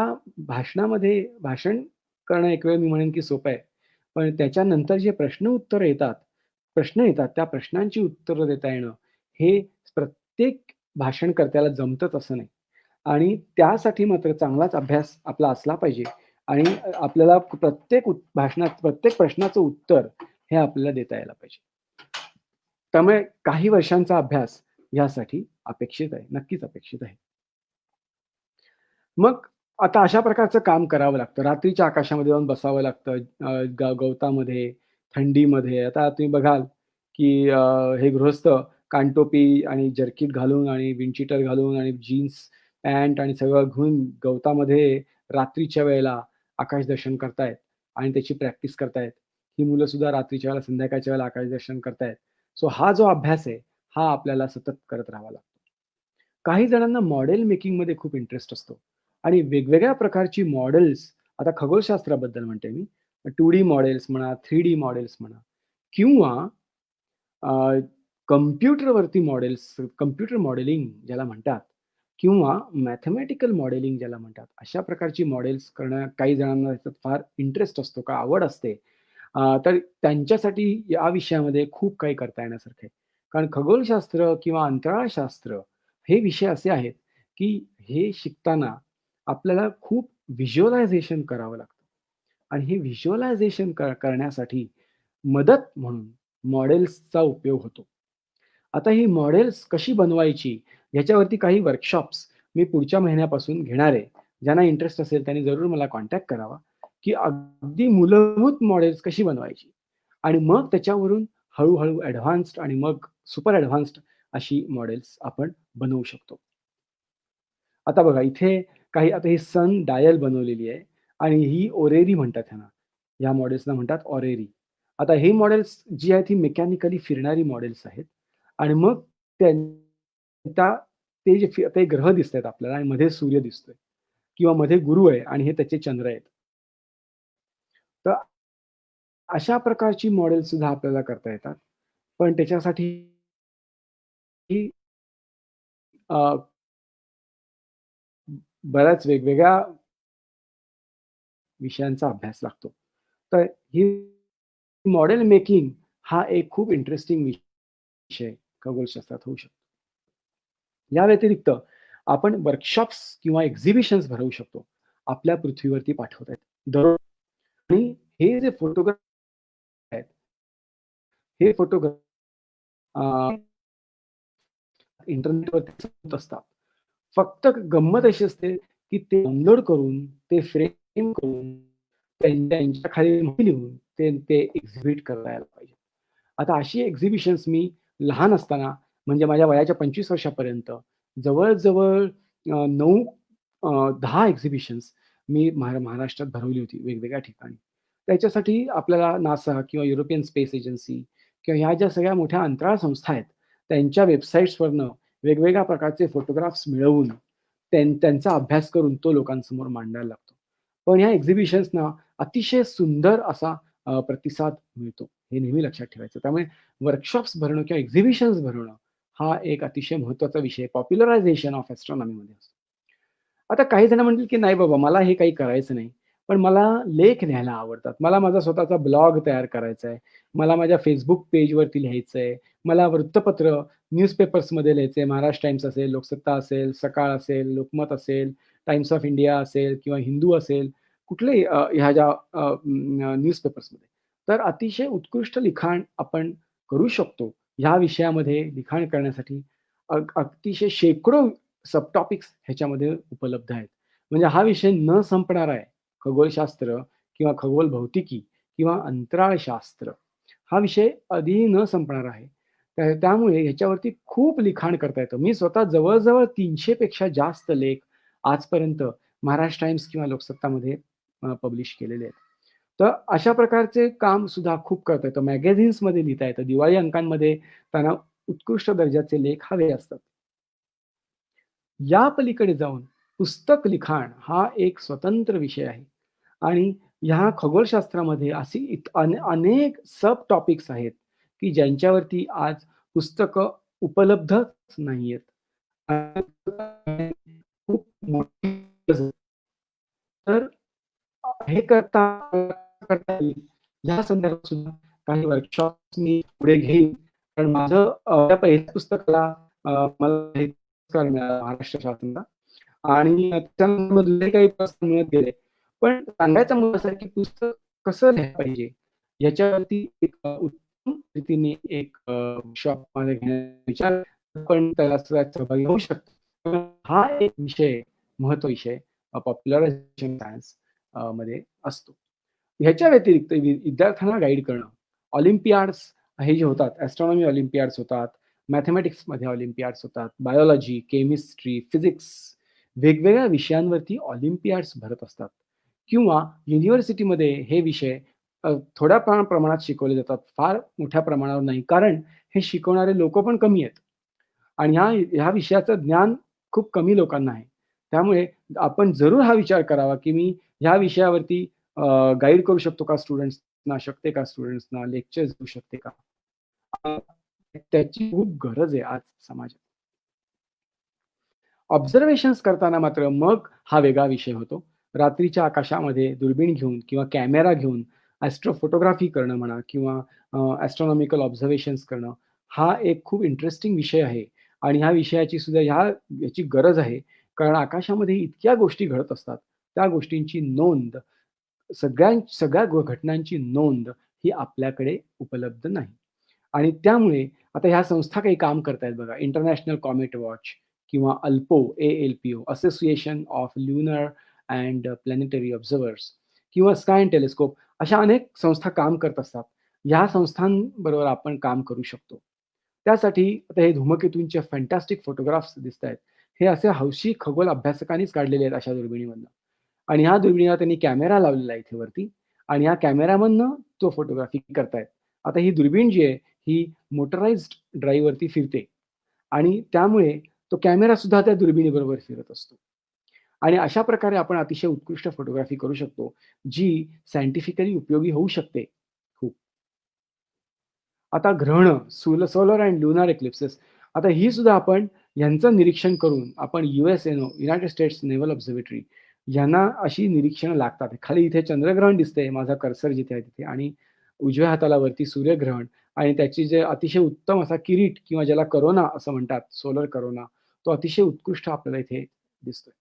भाषण करणं एक वेळ मी म्हणेन की सोपं आहे. पण त्याच्यानंतर जे प्रश्न येतात त्या प्रश्नांची उत्तरं देता येणं हे प्रत्येक भाषणकर्त्याला जमतंच असं नाही. आणि त्यासाठी मात्र चांगलाच अभ्यास आपला असला पाहिजे आणि आपल्याला भाषणात प्रत्येक प्रश्नाचं उत्तर हे आपल्याला देता यायला पाहिजे. त्यामुळे काही वर्षांचा अभ्यास यासाठी अपेक्षित आहे. नक्कीच अपेक्षित आहे. मग आता अशा प्रकारचं काम करावं लागतं. रात्रीच्या आकाशामध्ये जाऊन बसावं लागतं. गवतामध्ये, थंडीमध्ये. आता तुम्ही बघाल, की हे गृहस्थ कानटोपी आणि जर्किट घालून आणि विंड घालून आणि जीन्स, पॅन्ट आणि सगळं घेऊन गवतामध्ये रात्रीच्या वेळेला आकाशदर्शन करतायत आणि त्याची प्रॅक्टिस करतायत. ही मुलं सुद्धा रात्रीच्या वेळेला, संध्याकाळच्या वेळेला आकाशदर्शन करतायत. सो हा जो अभ्यास आहे, हा आपल्याला सतत करत राहावा लागतो. काही जणांना मॉडेल मेकिंगमध्ये खूप इंटरेस्ट असतो आणि वेगवेगळ्या प्रकारची मॉडेल्स आता खगोलशास्त्राबद्दल म्हणते मी. 2D मॉडेल्स म्हणा, 3D मॉडेल्स म्हणा किंवा अ, कॉम्प्युटरवरती मॉडेल्स, कॉम्प्युटर मॉडेलिंग ज्याला म्हणतात किंवा मॅथेमॅटिकल मॉडेलिंग ज्याला म्हणतात. अशा प्रकारची मॉडेल्स करणं काही जणांना त्याच्यात फार इंटरेस्ट असतो का आवड असते. तर त्यांच्यासाठी या विषयामध्ये खूप काही करता येण्यासारखं आहे. कारण खगोलशास्त्र किंवा अंतराळशास्त्र हे विषय असे आहेत, की हे शिकताना आपल्याला खूप व्हिज्युअलायझेशन करावं लागतं आणि हे व्हिज्युअलायझेशन करण्यासाठी मदत म्हणून मॉडेल्सचा उपयोग होतो. आता ही मॉडेल्स कशी बनवायची याच्यावरती काही वर्कशॉप्स मी पुढच्या महिन्यापासून घेणार आहे. ज्यांना इंटरेस्ट असेल त्यांनी जरूर मला कॉन्टॅक्ट करावा, की अगदी मूलभूत मॉडेल्स कशी बनवायची आणि मग त्याच्यावरून हळू-हळू ॲडव्हान्स्ड आणि मग सुपर ॲडव्हान्स्ड अशी मॉडेल्स आपण बनवू शकतो. आता बघा इथे आता ही सन डायल बनवलेली आहे आणि ही ओरेरी म्हणतात ह्यांना. या मॉडेल्सना म्हणतात ऑरेरी. आता ही मॉडेल्स जी आहेत ही मेकॅनिकली फिरणारी मॉडेल्स आहेत आणि मग त्या ते जे ते ग्रह दिसतायत आपल्याला आणि मध्ये सूर्य दिसतोय किंवा मध्ये गुरु आहे आणि हे त्याचे चंद्र आहेत. तर अशा प्रकारची मॉडेल्स सुद्धा आपल्याला करता येतात. पण त्याच्यासाठी अ, बऱ्याच वेगवेगळ्या विषयांचा अभ्यास लागतो. तर ही मॉडेल मेकिंग हा एक खूप इंटरेस्टिंग विषय खगोलशास्त्रात होऊ शकतो. या व्यतिरिक्त आपण वर्कशॉप्स किंवा एक्झिबिशन्स भरवू शकतो. आपल्या पृथ्वीवरती पाठवता आहेत दररोज. आणि हे जे फोटोग्राफ आहेत, हे फोटोग्राफ इंटरनेटवरती होत असतात. फक्त गंमत अशी असते, की ते डाउनलोड करून, ते फ्रेम करून, त्यांच्या खाली माहिती लिहून ते ते एक्झिबिट करायला पाहिजे. आता अशी एक्झिबिशन्स मी लहान असताना म्हणजे माझ्या वयाच्या 25 वर्षापर्यंत जवळ-जवळ 9 10 एक्झिबिशन्स मी महाराष्ट्रात भरवली होती वेगवेगळ्या ठिकाणी. त्याच्यासाठी आपल्याला नासा किंवा युरोपियन स्पेस एजन्सी किंवा ह्या ज्या सगळ्या मोठ्या अंतराळ संस्था आहेत, त्यांच्या वेबसाईट्सवरनं वेगवेगळ्या प्रकारचे फोटोग्राफ्स मिळवून त्यांचा अभ्यास करून तो लोकांसमोर मांडायला लागतो. पण ह्या एक्झिबिशन्सना अतिशय सुंदर असा प्रतिसाद मिळतो. हे नेहमी लक्षात ठेवायचं. त्यामुळे वर्कशॉप्स भरणं किंवा एक्झिबिशन्स भरवणं हा एक अतिशय महत्त्वाचा विषय पॉप्युलरायझेशन ऑफ एस्ट्रॉनॉमीमध्ये असतो. आता काही जण म्हणतील, की "नाही बाबा, मला हे काही करायचं नाही." पण मला लेख लिहायला आवडतात. मला माझा स्वतःचा ब्लॉग तयार करायचा आहे. मला माझ्या Facebook पेजवरती लिहायचंय. मला वृत्तपत्र, न्यूजपेपर्समध्ये लिहायचंय. महाराष्ट्र टाइम्स असेल, लोकसत्ता असेल, सकाळ असेल, लोकमत असेल, टाइम्स ऑफ इंडिया असेल किंवा हिंदू असेल, कुठलेही ह्या ज्या न्यूजपेपर्समध्ये. तर अतिशय उत्कृष्ट लिखाण आपण करू शकतो. ह्या विषयामध्ये लिखाण करण्यासाठी अतिशय शेकडो सबटॉपिक्स ह्याच्यामध्ये उपलब्ध आहेत. म्हणजे हा विषय न संपणारा आहे. खगोलशास्त्र किंवा खगोल भौतिकी किंवा अंतराळशास्त्र हा विषय कधीही न संपणारा आहे. त्यामुळे ह्याच्यावरती खूप लिखाण करता येतं. मी स्वतः जवळ-जवळ 300 पेक्षा जास्त लेख आजपर्यंत महाराष्ट्र टाइम्स किंवा लोकसत्तामध्ये पब्लिश केलेले आहेत. तर अशा प्रकारचे काम सुद्धा खूप करता येतं. मॅगझिन्समध्ये लिहिता येतं. दिवाळी अंकांमध्ये त्यांना उत्कृष्ट दर्जाचे लेख हवे असतात. या पलीकडे जाऊन पुस्तक लिखाण हा एक स्वतंत्र विषय आहे आणि ह्या खगोलशास्त्रामध्ये अशी अनेक सब टॉपिक्स आहेत, की ज्यांच्यावरती आज पुस्तकं उपलब्धच नाहीयेत. खूप मोठी गरज आहे. तर हे करता येईल. या संदर्भात सुद्धा काही वर्कशॉप्स मी पुढे घेईन. कारण माझं त्या पहिल्या पुस्तकाला मला हे पुरस्कार मिळाला महाराष्ट्र शासनाचा आणि त्याच्यानंतर मग दुसरे काही पुरस्कार मिळत गेले. पण सांगायचा मुद्दा असा आहे, की पुस्तक कसं लिहायला पाहिजे याच्यावरती एक उत्तम रीतीने एक वर्कशॉपमध्ये घेण्याचा विचार आपण त्याला सहभागी होऊ शकतो. हा एक विषय महत्त्वाचा विषय पॉप्युलरायझेशन सायन्स मध्ये असतो. ह्याच्या व्यतिरिक्त विद्यार्थ्यांना गाईड करणं, ऑलिम्पियाड्स हे जे होतात, एस्ट्रॉनॉमी ऑलिम्पियाड्स होतात, मॅथेमॅटिक्समध्ये ऑलिम्पियाड्स होतात, बायोलॉजी, केमिस्ट्री, फिजिक्स वेगवेगळ्या विषयांवरती ऑलिम्पियाड्स भरत असतात किंवा युनिव्हर्सिटीमध्ये हे विषय थोड्या प्रमाणात शिकवले जातात. फार मोठ्या प्रमाणावर नाही. कारण हे शिकवणारे लोकं पण कमी आहेत आणि ह्या विषयाचं ज्ञान खूप कमी लोकांना आहे. त्यामुळे आपण जरूर हा विचार करावा, की मी ह्या विषयावरती गाईड करू शकतो का स्टुडंट्सना, शकते का स्टुडंट्सना, लेक्चर्स देऊ शकते का? अ, त्याची खूप गरज आहे आज समाजात. ऑब्झर्वेशन्स करताना मात्र मग हा वेगळा विषय होतो. रात्रीच्या आकाशामध्ये दुर्बीण घेऊन किंवा कॅमेरा घेऊन ॲस्ट्रोफोटोग्राफी करणं म्हणा किंवा ॲस्ट्रॉनॉमिकल ऑब्झर्वेशन्स करणं, हा एक खूप इंटरेस्टिंग विषय आहे आणि ह्या विषयाची सुद्धा याची गरज आहे. कारण आकाशामध्ये इतक्या गोष्टी घडत असतात. त्या गोष्टींची नोंद सगळ्या घटनांची नोंद ही आपल्याकडे उपलब्ध नाही. आणि त्यामुळे आता ह्या संस्था काही काम करतायत बघा. इंटरनॅशनल कॉमेट वॉच किंवा ALPO, ALPO association of lunar and planetary observers किंवा स्काय अँड टेलिस्कोप अशा अनेक संस्था काम करत असतात. ह्या संस्थांबरोबर आपण काम करू शकतो. त्यासाठी आता हे धूमकेतूंचे फॅन्टास्टिक फोटोग्राफ्स दिसतायत. हे असे हौशी खगोल अभ्यासकांनीच काढलेले आहेत अशा दुर्बिणीमधनं. आणि ह्या दुर्बिणीला त्यांनी कॅमेरा लावलेला आहे इथे वरती आणि ह्या कॅमेरामधनं तो फोटोग्राफी करतायत. आता ही दुर्बीण जी आहे, ही मोटराइज्ड ड्राईव्हवरती फिरते आणि त्यामुळे तो कॅमेरा सुद्धा त्या दुर्बिणीबरोबर फिरत असतो. आणि अशा प्रकारे आपण अतिशय उत्कृष्ट फोटोग्राफी करू शकतो, जी सायंटिफिकली उपयोगी होऊ शकते खूप. आता ग्रहणं, सोलर अँड ल्युनार इक्लिप्सेस आता ही सुद्धा आपण यांचं निरीक्षण करून आपण युनायटेड स्टेट्स नेव्हल ऑब्झर्वेटरी यांना अशी निरीक्षणं लागतात. खाली इथे चंद्रग्रहण दिसतंय, माझा कर्सर जिथे आहे तिथे आणि उजव्या हाताला वरती सूर्यग्रहण आणि त्याची जे अतिशय उत्तम असा किरीट किंवा ज्याला करोना असं म्हणतात, सोलर करोना, तो अतिशय उत्कृष्ट आपल्याला इथे दिसतोय.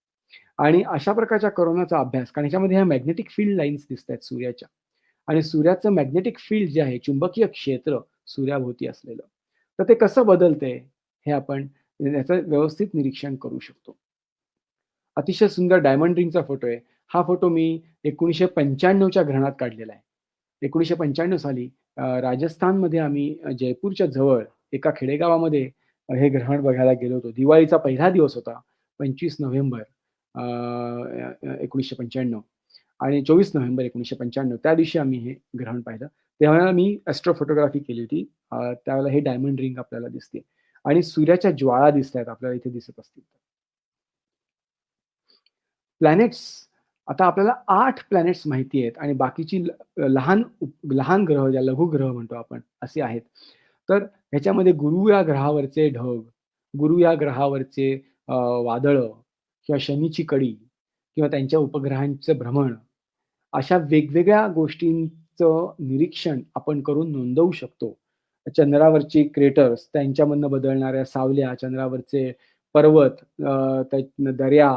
आणि अशा प्रकारच्या करोनाचा अभ्यास कारण ह्याच्यामध्ये ह्या मॅग्नेटिक फील्ड लाईन्स दिसतायत सूर्याच्या आणि सूर्याचं मॅग्नेटिक फील्ड जे आहे, चुंबकीय क्षेत्र सूर्याभोवती असलेलं, तर ते कसं बदलतंय हे आपण याचं व्यवस्थित निरीक्षण करू शकतो. अतिशय सुंदर डायमंड रिंगचा फोटो आहे. हा फोटो मी 1995 च्या ग्रहणात काढलेला आहे. 1995 साली राजस्थानमध्ये आम्ही जयपूरच्या जवळ एका खेडेगावामध्ये हे ग्रहण बघायला गेलो होतो. दिवाळीचा पहिला दिवस होता. 25 नोव्हेंबर 1995 आणि 24 नोव्हेंबर 1995 त्या दिवशी आम्ही हे ग्रहण पाहिलं. तेव्हा मी ॲस्ट्रो फोटोग्राफी केली होती. त्यावेळेला हे डायमंड रिंग आपल्याला दिसते आणि सूर्याच्या ज्वाळा दिसतायत आपल्याला इथे दिसत असतील. प्लॅनेट्स आता आपल्याला 8 प्लॅनेट्स माहिती आहेत आणि बाकीची लहान ग्रह, ज्या लघु ग्रह म्हणतो आपण, असे आहेत. तर ह्याच्यामध्ये गुरु या ग्रहावरचे ढग, गुरु या ग्रहावरचे वादळं किंवा शनीची कडी किंवा त्यांच्या उपग्रहांचं भ्रमण, अशा वेगवेगळ्या गोष्टींचं निरीक्षण आपण करून नोंदवू शकतो. चंद्रावरची क्रेटर्स, त्यांच्यामधनं बदलणाऱ्या सावल्या, चंद्रावरचे पर्वत, त्या दऱ्या,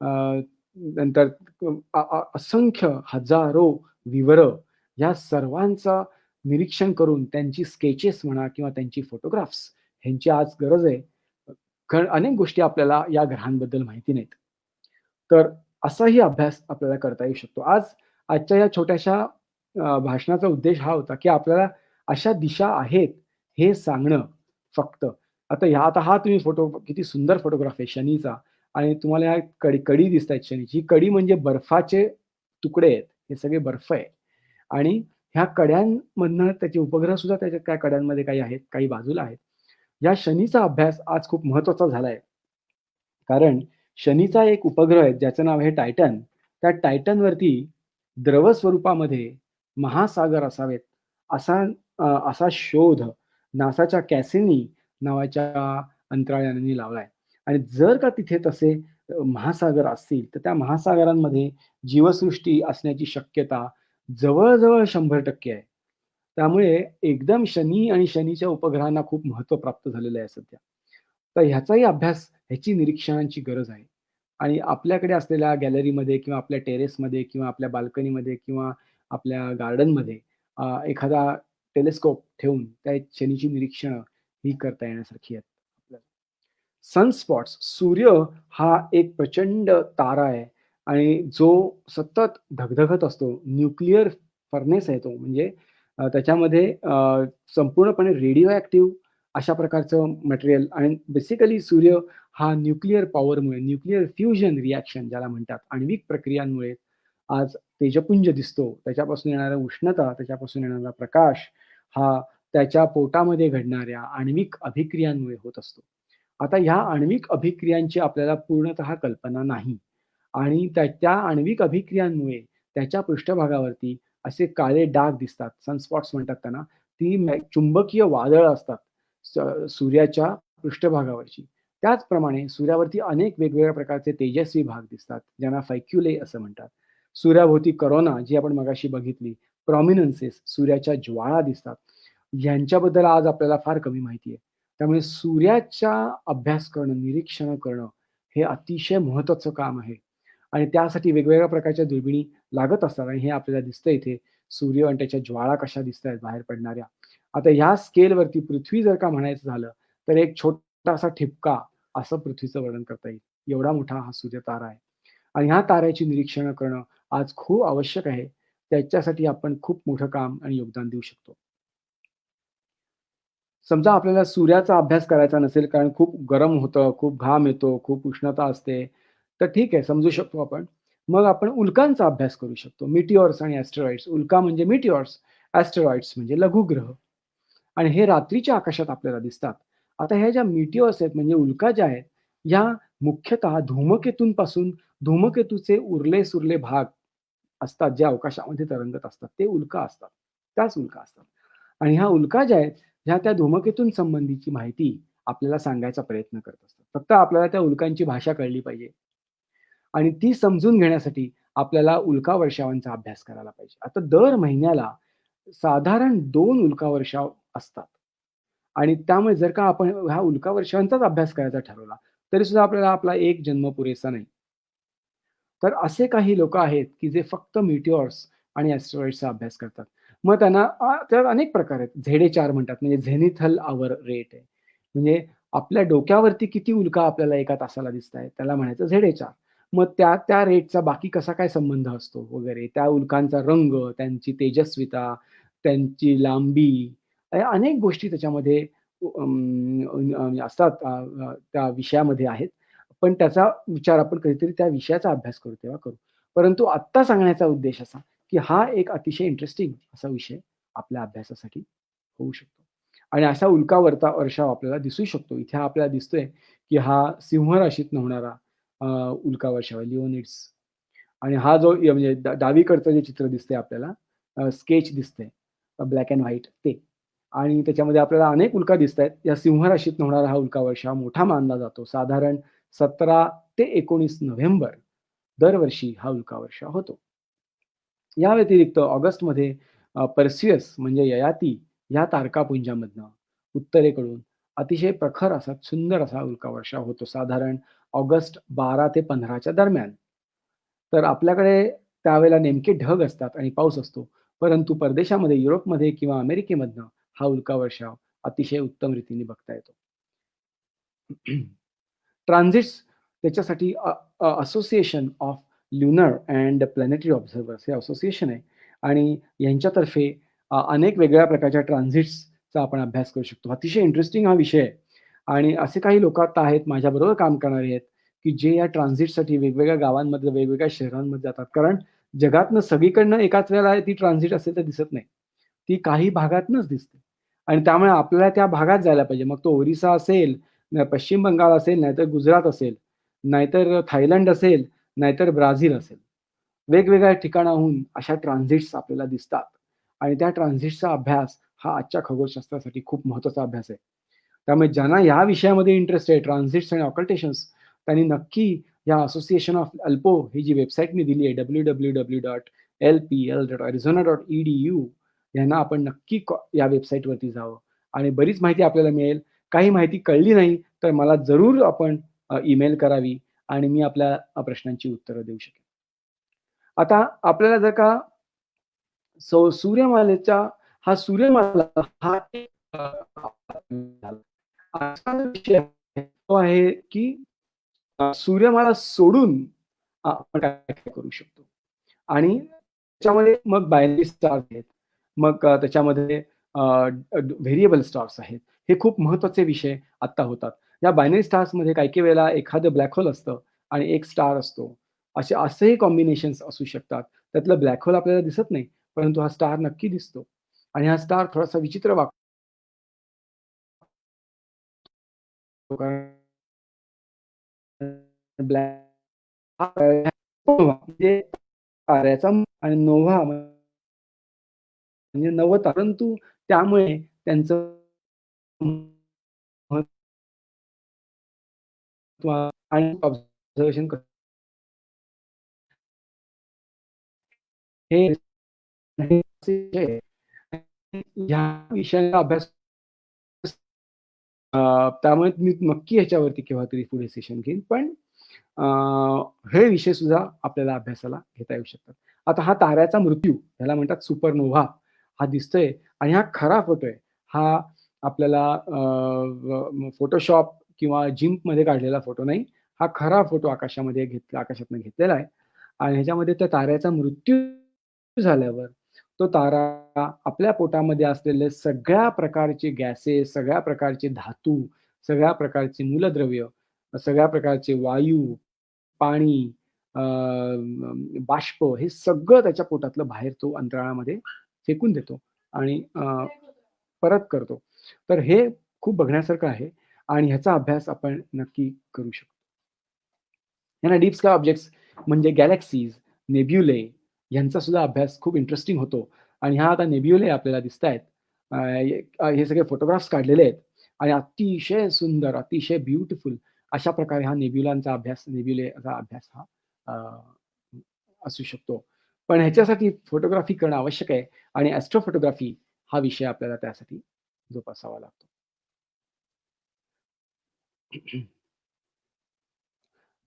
अ, नंतर असंख्य हजारो विवरं या सर्वांचं निरीक्षण करून त्यांची स्केचेस म्हणा किंवा त्यांची फोटोग्राफ्स ह्यांची आज गरज आहे. कारण अनेक गोष्टी आपल्याला या ग्रहांबद्दल माहिती नाहीत. तर असाही अभ्यास आपल्याला करता येऊ शकतो. आजच्या या छोट्याशा भाषणाचा उद्देश हा होता, की आपल्याला अशा दिशा आहेत हे सांगणं फक्त. आता हा तुम्ही फोटो किती सुंदर फोटोग्राफ आहे शनीचा आणि तुम्हाला ह्या कडी दिसतायत शनीची. ही कडी म्हणजे बर्फाचे तुकडे आहेत. हे सगळे बर्फ आहे आणि ह्या कड्यांमधनं त्याचे उपग्रह सुद्धा त्याच्या त्या कड्यांमध्ये काही आहेत, काही बाजूला आहेत. या शनीचा अभ्यास आज खूप महत्त्वाचा झालाय. कारण शनीचा एक उपग्रह आहे ज्याचं नाव आहे टायटन. त्या टायटनवरती द्रव स्वरूपामध्ये महासागर असावेत असा शोध नासाच्या कॅसिनी नावाच्या अंतराळयानाने लावलाय. आणि जर का तिथे तसे महासागर असतील, तर त्या महासागरांमध्ये जीवसृष्टी असण्याची शक्यता जवळ-जवळ 100% आहे. त्यामुळे एकदम शनी आणि शनीच्या उपग्रहांना खूप महत्त्व प्राप्त झालेलं आहे सध्या. तर ह्याचाही अभ्यास, ह्याची निरीक्षणांची गरज आहे. आणि आपल्याकडे असलेल्या गॅलरीमध्ये किंवा आपल्या टेरेसमध्ये किंवा आपल्या बाल्कनीमध्ये किंवा आपल्या गार्डनमध्ये एखादा टेलिस्कोप ठेवून त्या शनीची निरीक्षणं ही करता येण्यासारखी आहेत आपल्याला. सनस्पॉट्स सूर्य हा एक प्रचंड तारा आहे आणि जो सतत धगधगत असतो. न्यूक्लिअर फर्नेस आहे तो. म्हणजे त्याच्यामध्ये संपूर्णपणे रेडिओ ॲक्टिव्ह अशा प्रकारचं मटेरियल आणि बेसिकली सूर्य हा न्यूक्लिअर पॉवरमुळे, न्यूक्लिअर फ्युजन रिएक्शन ज्याला म्हणतात, आण्विक प्रक्रियांमुळे आज तेजपुंज दिसतो. त्याच्यापासून येणारा उष्णता, त्याच्यापासून येणारा प्रकाश हा त्याच्या पोटामध्ये घडणाऱ्या आण्विक अभिक्रियांमुळे होत असतो. आता ह्या आण्विक अभिक्रियांची आपल्याला पूर्णतः कल्पना नाही आणि त्या आण्विक अभिक्रियांमुळे त्याच्या पृष्ठभागावरती असे काळे डाग दिसतात. सनस्पॉट्स म्हणतात त्यांना. ती चुंबकीय वादळं असतात सूर्याच्या पृष्ठभागावरची. त्याचप्रमाणे सूर्यावरती अनेक वेगवेगळ्या प्रकारचे तेजस्वी भाग दिसतात, ज्यांना फैक्युले असं म्हणतात. सूर्याभोवती करोना जी आपण मगाशी बघितली, प्रॉमिनन्सेस सूर्याच्या ज्वाळा दिसतात. ह्यांच्याबद्दल आज आपल्याला फार कमी माहिती आहे. त्यामुळे सूर्याचा अभ्यास करणं, निरीक्षण करणं हे अतिशय महत्त्वाचं काम आहे आणि त्यासाठी वेगवेगळ्या प्रकारच्या दुर्बिणी लागत असतात आणि हे आपल्याला दिसतं इथे. सूर्य आणि त्याच्या ज्वाळा कशा दिसतायत बाहेर पडणाऱ्या. आता ह्या स्केलवरती पृथ्वी जर का म्हणायचं झालं, तर एक छोटासा ठिपका असं पृथ्वीचं वर्णन करता येईल. एवढा मोठा हा सूर्यतारा आहे आणि ह्या ताऱ्याची निरीक्षणं करणं आज खूप आवश्यक आहे. त्याच्यासाठी आपण खूप मोठं काम आणि योगदान देऊ शकतो. समजा आपल्याला सूर्याचा अभ्यास करायचा नसेल, कारण खूप गरम होतं, खूप घाम येतो, खूप उष्णता असते, तर ठीक आहे समजू शकतो आपण. मग आपण उल्कांचा अभ्यास करू शकतो. मीटिऑर्स आणि ॲस्टेरॉइड्स. उल्का म्हणजे मीटिऑर्स, ॲस्टेरॉइड्स म्हणजे लघुग्रह आणि हे रात्रीच्या आकाशात आपल्याला दिसतात. आता ह्या ज्या मीटिऑर्स आहेत म्हणजे उल्का ज्या आहेत, ह्या मुख्यतः धूमकेतूंपासून धूमकेतूचे उरले-सुरले भाग असतात, जे अवकाशामध्ये तरंगत असतात, ते उल्का असतात. त्याच उल्का असतात. आणि ह्या उल्का ज्या आहेत, ह्या त्या धूमकेतूंसंबंधीची माहिती आपल्याला सांगायचा प्रयत्न करत असतात. फक्त आपल्याला त्या उल्कांची भाषा कळली पाहिजे. आणि ती समजून घेण्यासाठी आपल्याला उल्कावर्षावांचा अभ्यास करायला पाहिजे. आता दर महिन्याला साधारण 2 उल्कावर्षाव असतात आणि त्यामुळे जर का आपण ह्या उल्कावर्षांचाच अभ्यास करायचा ठरवला, तरी सुद्धा आपल्याला आपला एक जन्म पुरेसा नाही. तर असे काही लोकं आहेत, की जे फक्त मीटिऑर्स आणि एस्टेरॉइड्सचा अभ्यास करतात. मग त्यांना त्यात अनेक प्रकार आहेत. झेडे-4 म्हणतात म्हणजे झेनिथल आवर रेट आहे. म्हणजे आपल्या डोक्यावरती किती उल्का आपल्याला एका तासाला दिसतायत, त्याला म्हणायचं झेडे-4. मग त्या त्या रेटचा बाकी कसा काय संबंध असतो वगैरे, त्या उल्कांचा रंग, त्यांची तेजस्विता, त्यांची लांबी, अनेक गोष्टी त्याच्यामध्ये असतात त्या विषयामध्ये आहेत. पण त्याचा विचार आपण कधीतरी त्या विषयाचा अभ्यास करू तेव्हा करू. परंतु आत्ता सांगण्याचा उद्देश असा, की हा एक अतिशय इंटरेस्टिंग असा विषय आपल्या अभ्यासासाठी होऊ शकतो. आणि असा वर्षाव आपल्याला दिसू शकतो. इथे आपल्याला दिसतोय, की हा सिंह राशीतनं होणारा उल्का वर्षाव आहे, लिओनिड्स. आणि हा जो म्हणजे डावीकडचं जे चित्र दिसतंय आपल्याला स्केच दिसतंय ब्लॅक एंड व्हाईट ते. आणि त्याच्यामध्ये आपल्याला अनेक उल्का दिसतायत. या सिंह राशीतनं होणारा हा उल्का वर्षाव मोठा मानला जातो. साधारण 17 ते 19 नोव्हेंबर दरवर्षी हा उल्का वर्षाव होतो. या व्यतिरिक्त ऑगस्टमध्ये पर्सियस म्हणजे ययाती या तारकापुंजामधनं उत्तरेकडून अतिशय प्रखर असा सुंदर असा उल्का वर्षाव होतो. साधारण ऑगस्ट 12 ते 15 च्या दरम्यान. तर आपल्याकडे त्यावेळेला नेमके ढग असतात आणि पाऊस असतो. परंतु परदेशामध्ये युरोपमध्ये किंवा अमेरिकेमधनं हा उल्का वर्षाव अतिशय उत्तम रीतीने बघता येतो. ट्रान्झिट्स त्याच्यासाठी association of lunar and planetary observers हे असोसिएशन आहे आणि यांच्यातर्फे अनेक वेगवेगळ्या प्रकारच्या ट्रान्झिट्सचा आपण अभ्यास करू शकतो. अतिशय इंटरेस्टिंग हा विषय आहे आणि असे काही लोकं आता आहेत माझ्याबरोबर काम करणारे आहेत, की जे या ट्रान्झिटसाठी वेगवेगळ्या गावांमध्ये, वेगवेगळ्या शहरांमध्ये जातात. कारण जगातनं सगळीकडनं एकाच वेळेला ती ट्रान्झिट असेल तर दिसत नाही. ती काही भागातनंच दिसते आणि त्यामुळे आपल्याला त्या भागात जायला पाहिजे. मग तो ओरिसा असेल, पश्चिम बंगाल असेल, नाहीतर गुजरात असेल, नाहीतर थायलंड असेल, नाहीतर ब्राझील असेल. वेगवेगळ्या ठिकाणाहून अशा ट्रान्झिट्स आपल्याला दिसतात आणि त्या ट्रान्झिट्सचा अभ्यास हा आजच्या खगोलशास्त्रासाठी खूप महत्त्वाचा अभ्यास आहे. त्यामुळे ज्यांना या विषयामध्ये इंटरेस्ट आहे ट्रान्झिट्स आणि ऑकल्टेशन्स त्यांनी नक्की या असोसिएशन ऑफ अल्पो ही जी वेबसाईट मी दिली आहे www.lpl.arizona.edu यांना आपण नक्की या वेबसाईटवरती जावं आणि बरीच माहिती आपल्याला मिळेल. काही माहिती कळली नाही तर मला जरूर आपण ईमेल करावी आणि मी आपल्या प्रश्नांची उत्तरं देऊ शकेन. आता आपल्याला जर का सूर्यमालेचा हा सूर्यमाला हा एक असा विषय तो आहे की सूर्यमाला सोडून आपण काय काय करू शकतो आणि त्याच्यामध्ये मग बायनरी स्टार्स आहेत. मग त्याच्यामध्ये व्हेरिएबल स्टार्स आहेत. हे खूप महत्त्वाचे विषय आत्ता होतात. या बायनरी स्टार्समध्ये काही-काही वेळेला एखादं ब्लॅक होल असतं आणि एक स्टार असतो. असेही कॉम्बिनेशन्स असू शकतात. त्यातलं ब्लॅक होल आपल्याला दिसत नाही, परंतु हा स्टार नक्की दिसतो आणि हा स्टार थोडासा विचित्र वागतो. ब्लॅक म्हणजे ताऱ्याचा आणि नोव्हा म्हणजे नवता. परंतु त्यामुळे त्यांचं महत्त्व आणि ऑब्झर्वेशन हे ह्या विषयाचा अभ्यास त्यामुळे मी नक्की ह्याच्यावरती केव्हातरी पुढे सेशन घेईन. पण अ, हे विषय सुद्धा आपल्याला अभ्यासाला घेता येऊ शकतात. आता हा ताऱ्याचा मृत्यू ह्याला म्हणतात सुपरनोव्हा हा दिसतोय आणि हा खरा फोटो आहे. हा आपल्याला फोटोशॉप किंवा जिममध्ये काढलेला फोटो नाही. हा खरा फोटो आकाशातनं घेतलेला आहे आणि ह्याच्यामध्ये त्या ताऱ्याचा मृत्यू झाल्यावर तो तारा आपल्या पोटामध्ये असलेले सगळ्या प्रकारचे गॅसेस, सगळ्या प्रकारचे धातू, सगळ्या प्रकारचे मूलद्रव्य, सगळ्या प्रकारचे वायू, पाणी, बाष्प हे सगळं त्याच्या पोटातलं बाहेर तो अंतराळामध्ये फेकून देतो आणि परत करतो. तर हे खूप बघण्यासारखं आहे आणि ह्याचा अभ्यास आपण नक्की करू शकतो. यांना डीप स्काय ऑब्जेक्ट्स म्हणजे गॅलेक्सीज, नेब्युले यांचा सुद्धा अभ्यास खूप इंटरेस्टिंग होतो आणि हा आता नेब्युले आपल्याला दिसतायत. हे सगळे फोटोग्राफ्स काढलेले आहेत आणि अतिशय सुंदर, अतिशय ब्युटिफुल अशा प्रकारे हा नेब्युलांचा अभ्यास, नेब्युलेचा अभ्यास हा अ, असू शकतो. पण ह्याच्यासाठी फोटोग्राफी करणं आवश्यक आहे आणि ॲस्ट्रोफोटोग्राफी हा विषय आपल्याला त्यासाठी जोपासावा लागतो.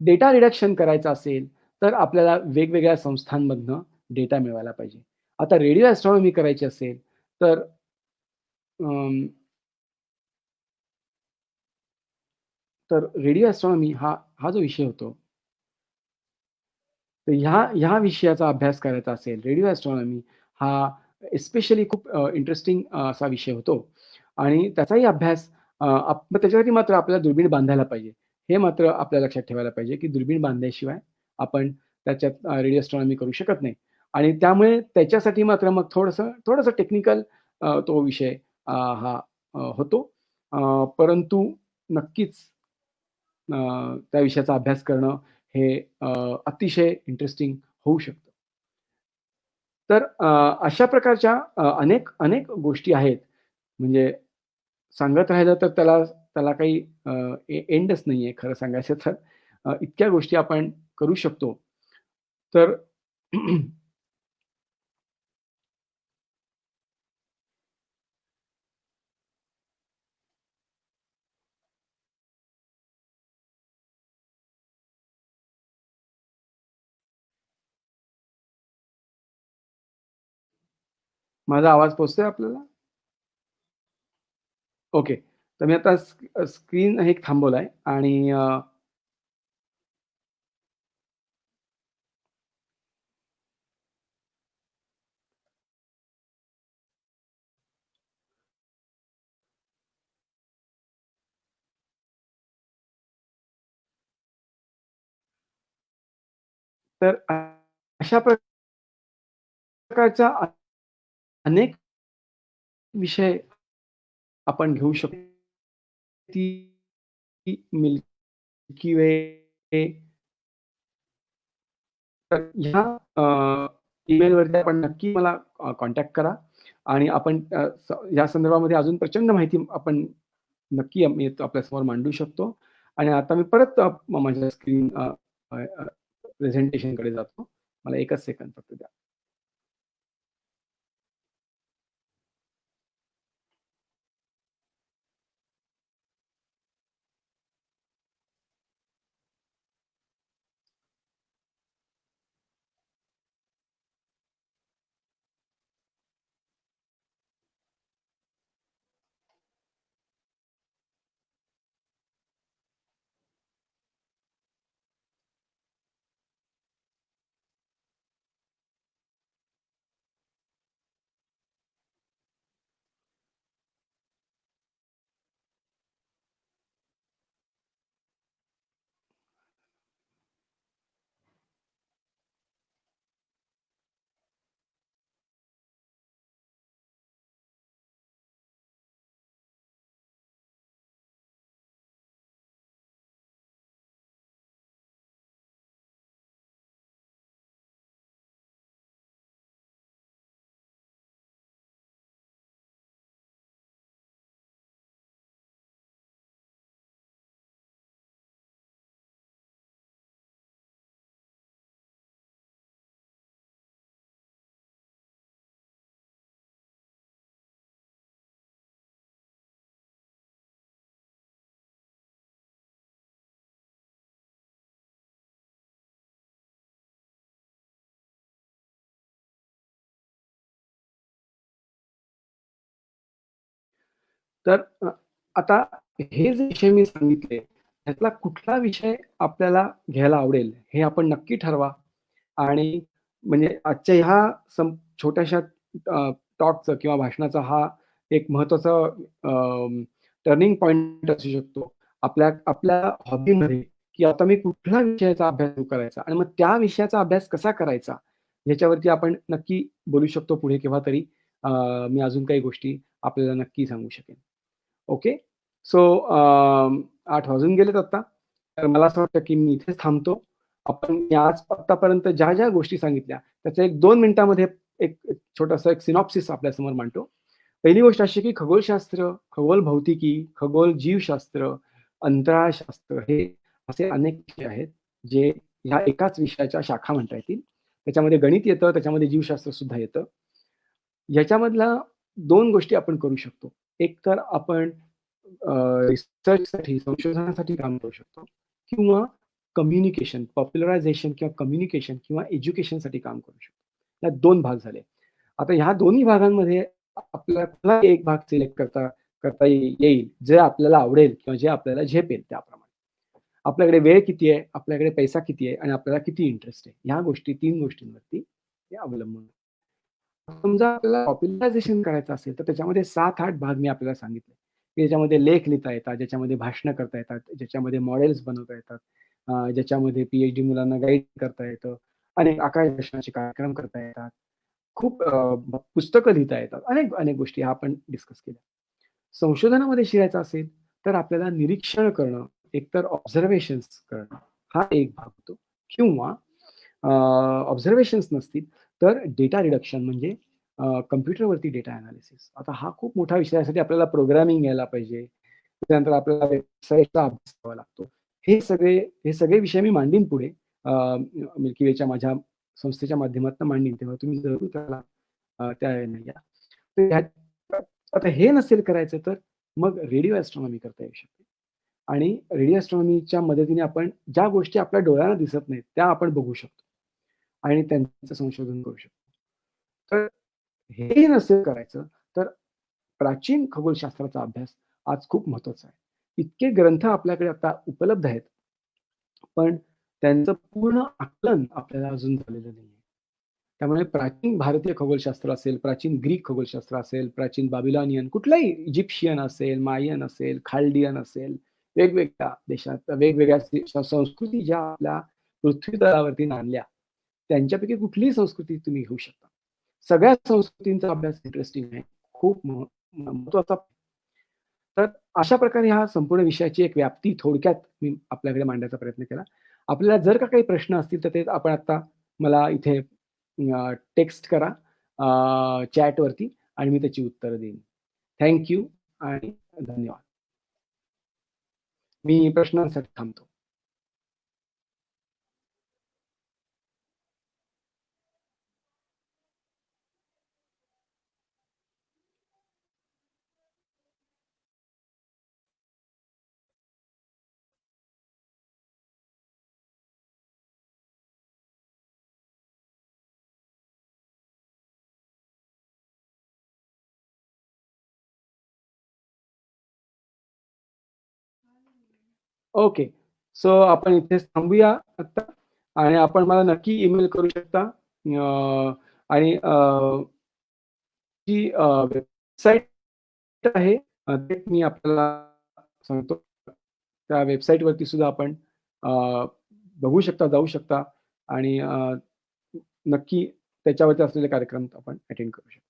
डेटा रिडक्शन करायचा असेल, तर आपल्याला वेगवेगळ्या संस्थांमधनं डेटा मिळवायला पाहिजे. आता रेडिओ ॲस्ट्रॉनॉमी करायची असेल, तर अं, रेडिओ ॲस्ट्रॉनॉमी हा हा जो विषय होतो, तर ह्या विषयाचा अभ्यास करायचा असेल, रेडिओ ॲस्ट्रॉनॉमी हा एस्पेशली खूप इंटरेस्टिंग असा विषय होतो आणि त्याचाही अभ्यास मग त्याच्यासाठी मात्र आपल्याला दुर्बीण बांधायला पाहिजे. हे मात्र आपल्या लक्षात ठेवायला पाहिजे, की दुर्बीण बांधल्याशिवाय आपण त्याच्यात रेडिओ ॲस्ट्रॉनॉमी करू शकत नाही आणि त्यामुळे त्याच्यासाठी मात्र मग थोडंसं थोडंसं टेक्निकल तो विषय हा होतो. परंतु नक्कीच त्या विषयाचा अभ्यास करणं हे अतिशय इंटरेस्टिंग होऊ शकतं. तर अशा प्रकारच्या अनेक अनेक गोष्टी आहेत. म्हणजे सांगत राहिलं तर त्याला त्याला काही एंडच नाहीये खरं सांगायचं तर. इतक्या गोष्टी आपण करू शकतो. तर माझा आवाज पोहोचतोय आपल्याला? ओके. तर मी आता स्क्रीन हे थांबवलाय आणि तर अशा प्रकारच्या अनेक विषय आपण घेऊ शकतो. ती मिल्की वे तर ह्या ईमेलवरती आपण नक्की मला कॉन्टॅक्ट करा आणि आपण या संदर्भामध्ये अजून प्रचंड माहिती आपण नक्की मी आपल्यासमोर मांडू शकतो. आणि आता मी परत माझ्या स्क्रीन प्रेझेंटेशनकडे जातो. मला एकच सेकंद फक्त द्या. तर आता हे जे विषय मी सांगितले, त्यातला कुठला विषय आपल्याला घ्यायला आवडेल, हे आपण नक्की ठरवा. आणि म्हणजे आजच्या ह्या छोट्याशा टॉकचं किंवा भाषणाचा हा एक महत्त्वाचा टर्निंग पॉइंट असू शकतो. आपल्या आपल्या हॉबीमध्ये, की आता मी कुठल्या विषयाचा अभ्यास सुरू करायचा आणि मग त्या विषयाचा अभ्यास कसा करायचा, याच्यावरती आपण नक्की बोलू शकतो पुढे केव्हातरी. मी अजून काही गोष्टी आपल्याला नक्की सांगू शकेन. ओके. सो 8 वाजून गेलेत आता. तर मला असं वाटतं, की मी इथेच थांबतो. आपण मी आज आत्तापर्यंत ज्या गोष्टी सांगितल्या, त्याचा एक 2 मिनिटामध्ये एक एक छोटासा एक सिनॉप्सिस आपल्यासमोर मांडतो. पहिली गोष्ट अशी, की खगोलशास्त्र, खगोल भौतिकी, खगोल जीवशास्त्र, अंतराळशास्त्र हे असे अनेक विषय आहेत, जे ह्या एकाच विषयाच्या शाखा म्हणता येतील. त्याच्यामध्ये गणित येतं, त्याच्यामध्ये जीवशास्त्र सुद्धा येतं. याच्यामधल्या 2 गोष्टी आपण करू शकतो. एक तर आपण रिसर्चसाठी, संशोधनासाठी काम करू शकतो किंवा कम्युनिकेशन, पॉप्युलरायझेशन किंवा कम्युनिकेशन किंवा एज्युकेशनसाठी काम करू शकतो. यात 2 भाग झाले. आता ह्या दोन्ही भागांमध्ये आपल्याला कुठला एक भाग सिलेक्ट करता करता येईल, जे आपल्याला आवडेल किंवा जे आपल्याला झेपेल त्याप्रमाणे. आपल्याकडे वेळ किती आहे, आपल्याकडे पैसा किती आहे आणि आपल्याला किती इंटरेस्ट आहे. ह्या गोष्टी 3 गोष्टींवरती ते अवलंबून आहे. समजा आपल्याला पॉप्युलरायझेशन करायचं असेल, तर त्याच्यामध्ये 7-8 भाग मी आपल्याला सांगितले. की ज्याच्यामध्ये लेख लिहिता येतात, ज्याच्यामध्ये भाषणं करता येतात, ज्याच्यामध्ये मॉडेल्स बनवता येतात, ज्याच्यामध्ये पी-एच-डी मुलांना गाईड करता येतं, अनेक आकाशदर्शनाचे कार्यक्रम करता येतात. खूप पुस्तकं लिहिता येतात. अनेक अनेक गोष्टी ह्या आपण डिस्कस केल्या. संशोधनामध्ये शिरायचं असेल, तर आपल्याला निरीक्षण करणं, एकतर ऑब्झर्वेशन्स करणं, हा एक भाग होतो किंवा ऑब्झर्वेशन्स नसतील, तर डेटा रिडक्शन म्हणजे कॉम्प्युटरवरती डेटा एनालिसिस. आता हा खूप मोठा विषय यासाठी आपल्याला प्रोग्रामिंग यायला पाहिजे. त्यानंतर आपल्याला वेबसाईटचा अभ्यास करावा लागतो. हे सगळे विषय मी मांडीन पुढे. मिल्की वेच्या माझ्या संस्थेच्या माध्यमातून मांडीन, तेव्हा तुम्ही जरूर त्याला त्या वेळेला या. तर आता हे नसेल करायचं, तर मग रेडिओ ॲस्ट्रॉनॉमी करता येऊ शकते. आणि रेडिओ ॲस्ट्रॉनॉमीच्या मदतीने आपण ज्या गोष्टी आपल्या डोळ्यांना दिसत नाहीत, त्या आपण बघू शकतो आणि त्यांचं संशोधन करू शकतो. तर हे नसेल करायचं, तर प्राचीन खगोलशास्त्राचा अभ्यास आज खूप महत्त्वाचा आहे. इतके ग्रंथ आपल्याकडे आता उपलब्ध आहेत, पण त्यांचं पूर्ण आकलन आपल्याला अजून झालेलं नाहीये. त्यामुळे प्राचीन भारतीय खगोलशास्त्र असेल, प्राचीन ग्रीक खगोलशास्त्र असेल, प्राचीन बाबिलॉनियन, कुठलाही इजिप्शियन असेल, मायन असेल, खाल्डियन असेल, वेगवेगळ्या देशात वेगवेगळ्या संस्कृती ज्या आपल्या पृथ्वी तलावरती नांदल्या, त्यांच्यापैकी कुठलीही संस्कृती तुम्ही घेऊ शकता. सगळ्या संस्कृतींचा अभ्यास इंटरेस्टिंग आहे. खूप महत्त्वाचा. तर अशा प्रकारे हा संपूर्ण विषयाची एक व्याप्ती थोडक्यात मी आपल्याकडे मांडण्याचा प्रयत्न केला. आपल्याला जर का काही प्रश्न असतील, तर ते आपण आता मला इथे टेक्स्ट करा चॅटवरती आणि मी त्याची उत्तरं देईन. थँक यू आणि धन्यवाद. मी प्रश्नांसाठी थांबतो. ओके. सो आपण इथेच थांबूया आता आणि आपण मला नक्की ईमेल करू शकता. आणि जी वेबसाईट आहे ते मी आपल्याला सांगतो. त्या वेबसाईटवरती सुद्धा आपण अ, बघू शकता, जाऊ शकता आणि नक्की त्याच्यावरती असलेले कार्यक्रम आपण अटेंड करू शकता.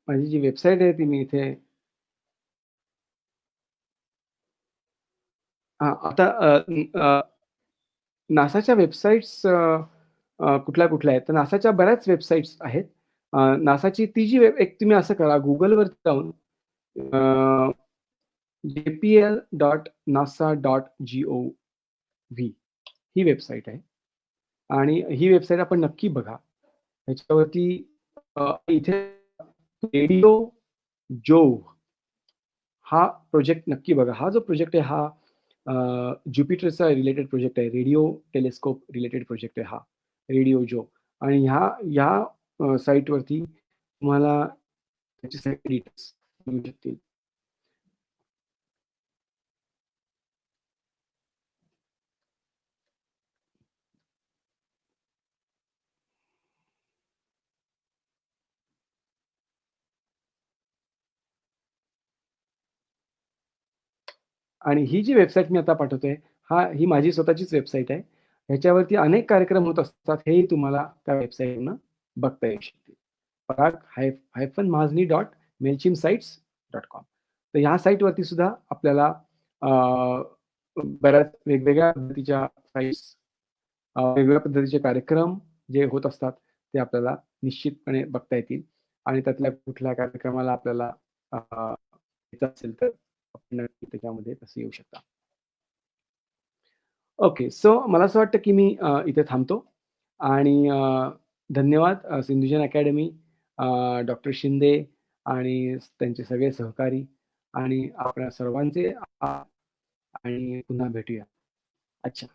माझी जी वेबसाईट आहे ती मी इथे हां, आता नासाच्या वेबसाईट्स कुठल्या-कुठल्या आहेत? तर नासाच्या बऱ्याच वेबसाईट्स आहेत. नासाची ती जी एक तुम्ही असं करा Googleवर जाऊन अ, jpl.nasa.gov ही वेबसाईट आहे आणि ही वेबसाईट आपण नक्की बघा. त्याच्यावरती इथे रेडिओ जोव्ह हा प्रोजेक्ट नक्की बघा. हा जो प्रोजेक्ट आहे हा ज्युपिटरचा रिलेटेड प्रोजेक्ट आहे. रेडिओ टेलिस्कोप रिलेटेड प्रोजेक्ट आहे हा. रेडिओ जो आणि ह्या साइटवरती तुम्हाला त्याचे सगळे डिटेल्स मिळू शकतील. आणि ही जी वेबसाईट मी आता पाठवतोय, ही माझी स्वतःचीच वेबसाईट आहे. ह्याच्यावरती अनेक कार्यक्रम होत असतात. हेही तुम्हाला त्या वेबसाईटवरनं बघता येऊ शकतील. parag-majni.mailchimp-sites.com. तर ह्या साईटवरती सुद्धा आपल्याला अ, बऱ्याच वेगवेगळ्या पद्धतीच्या साइट्स, वेगवेगळ्या पद्धतीचे कार्यक्रम जे होत असतात, ते आपल्याला निश्चितपणे बघता येतील आणि त्यातल्या कुठल्या कार्यक्रमाला आपल्याला यायचं असेल तर आपण नक्की त्याच्यामध्ये तसं येऊ शकता. ओके. सो मला असं वाटतं, की मी इथे थांबतो आणि धन्यवाद सिंधुजन अकॅडमी, डॉक्टर शिंदे आणि त्यांचे सगळे सहकारी आणि आपल्या सर्वांचे आणि पुन्हा भेटूया. अच्छा.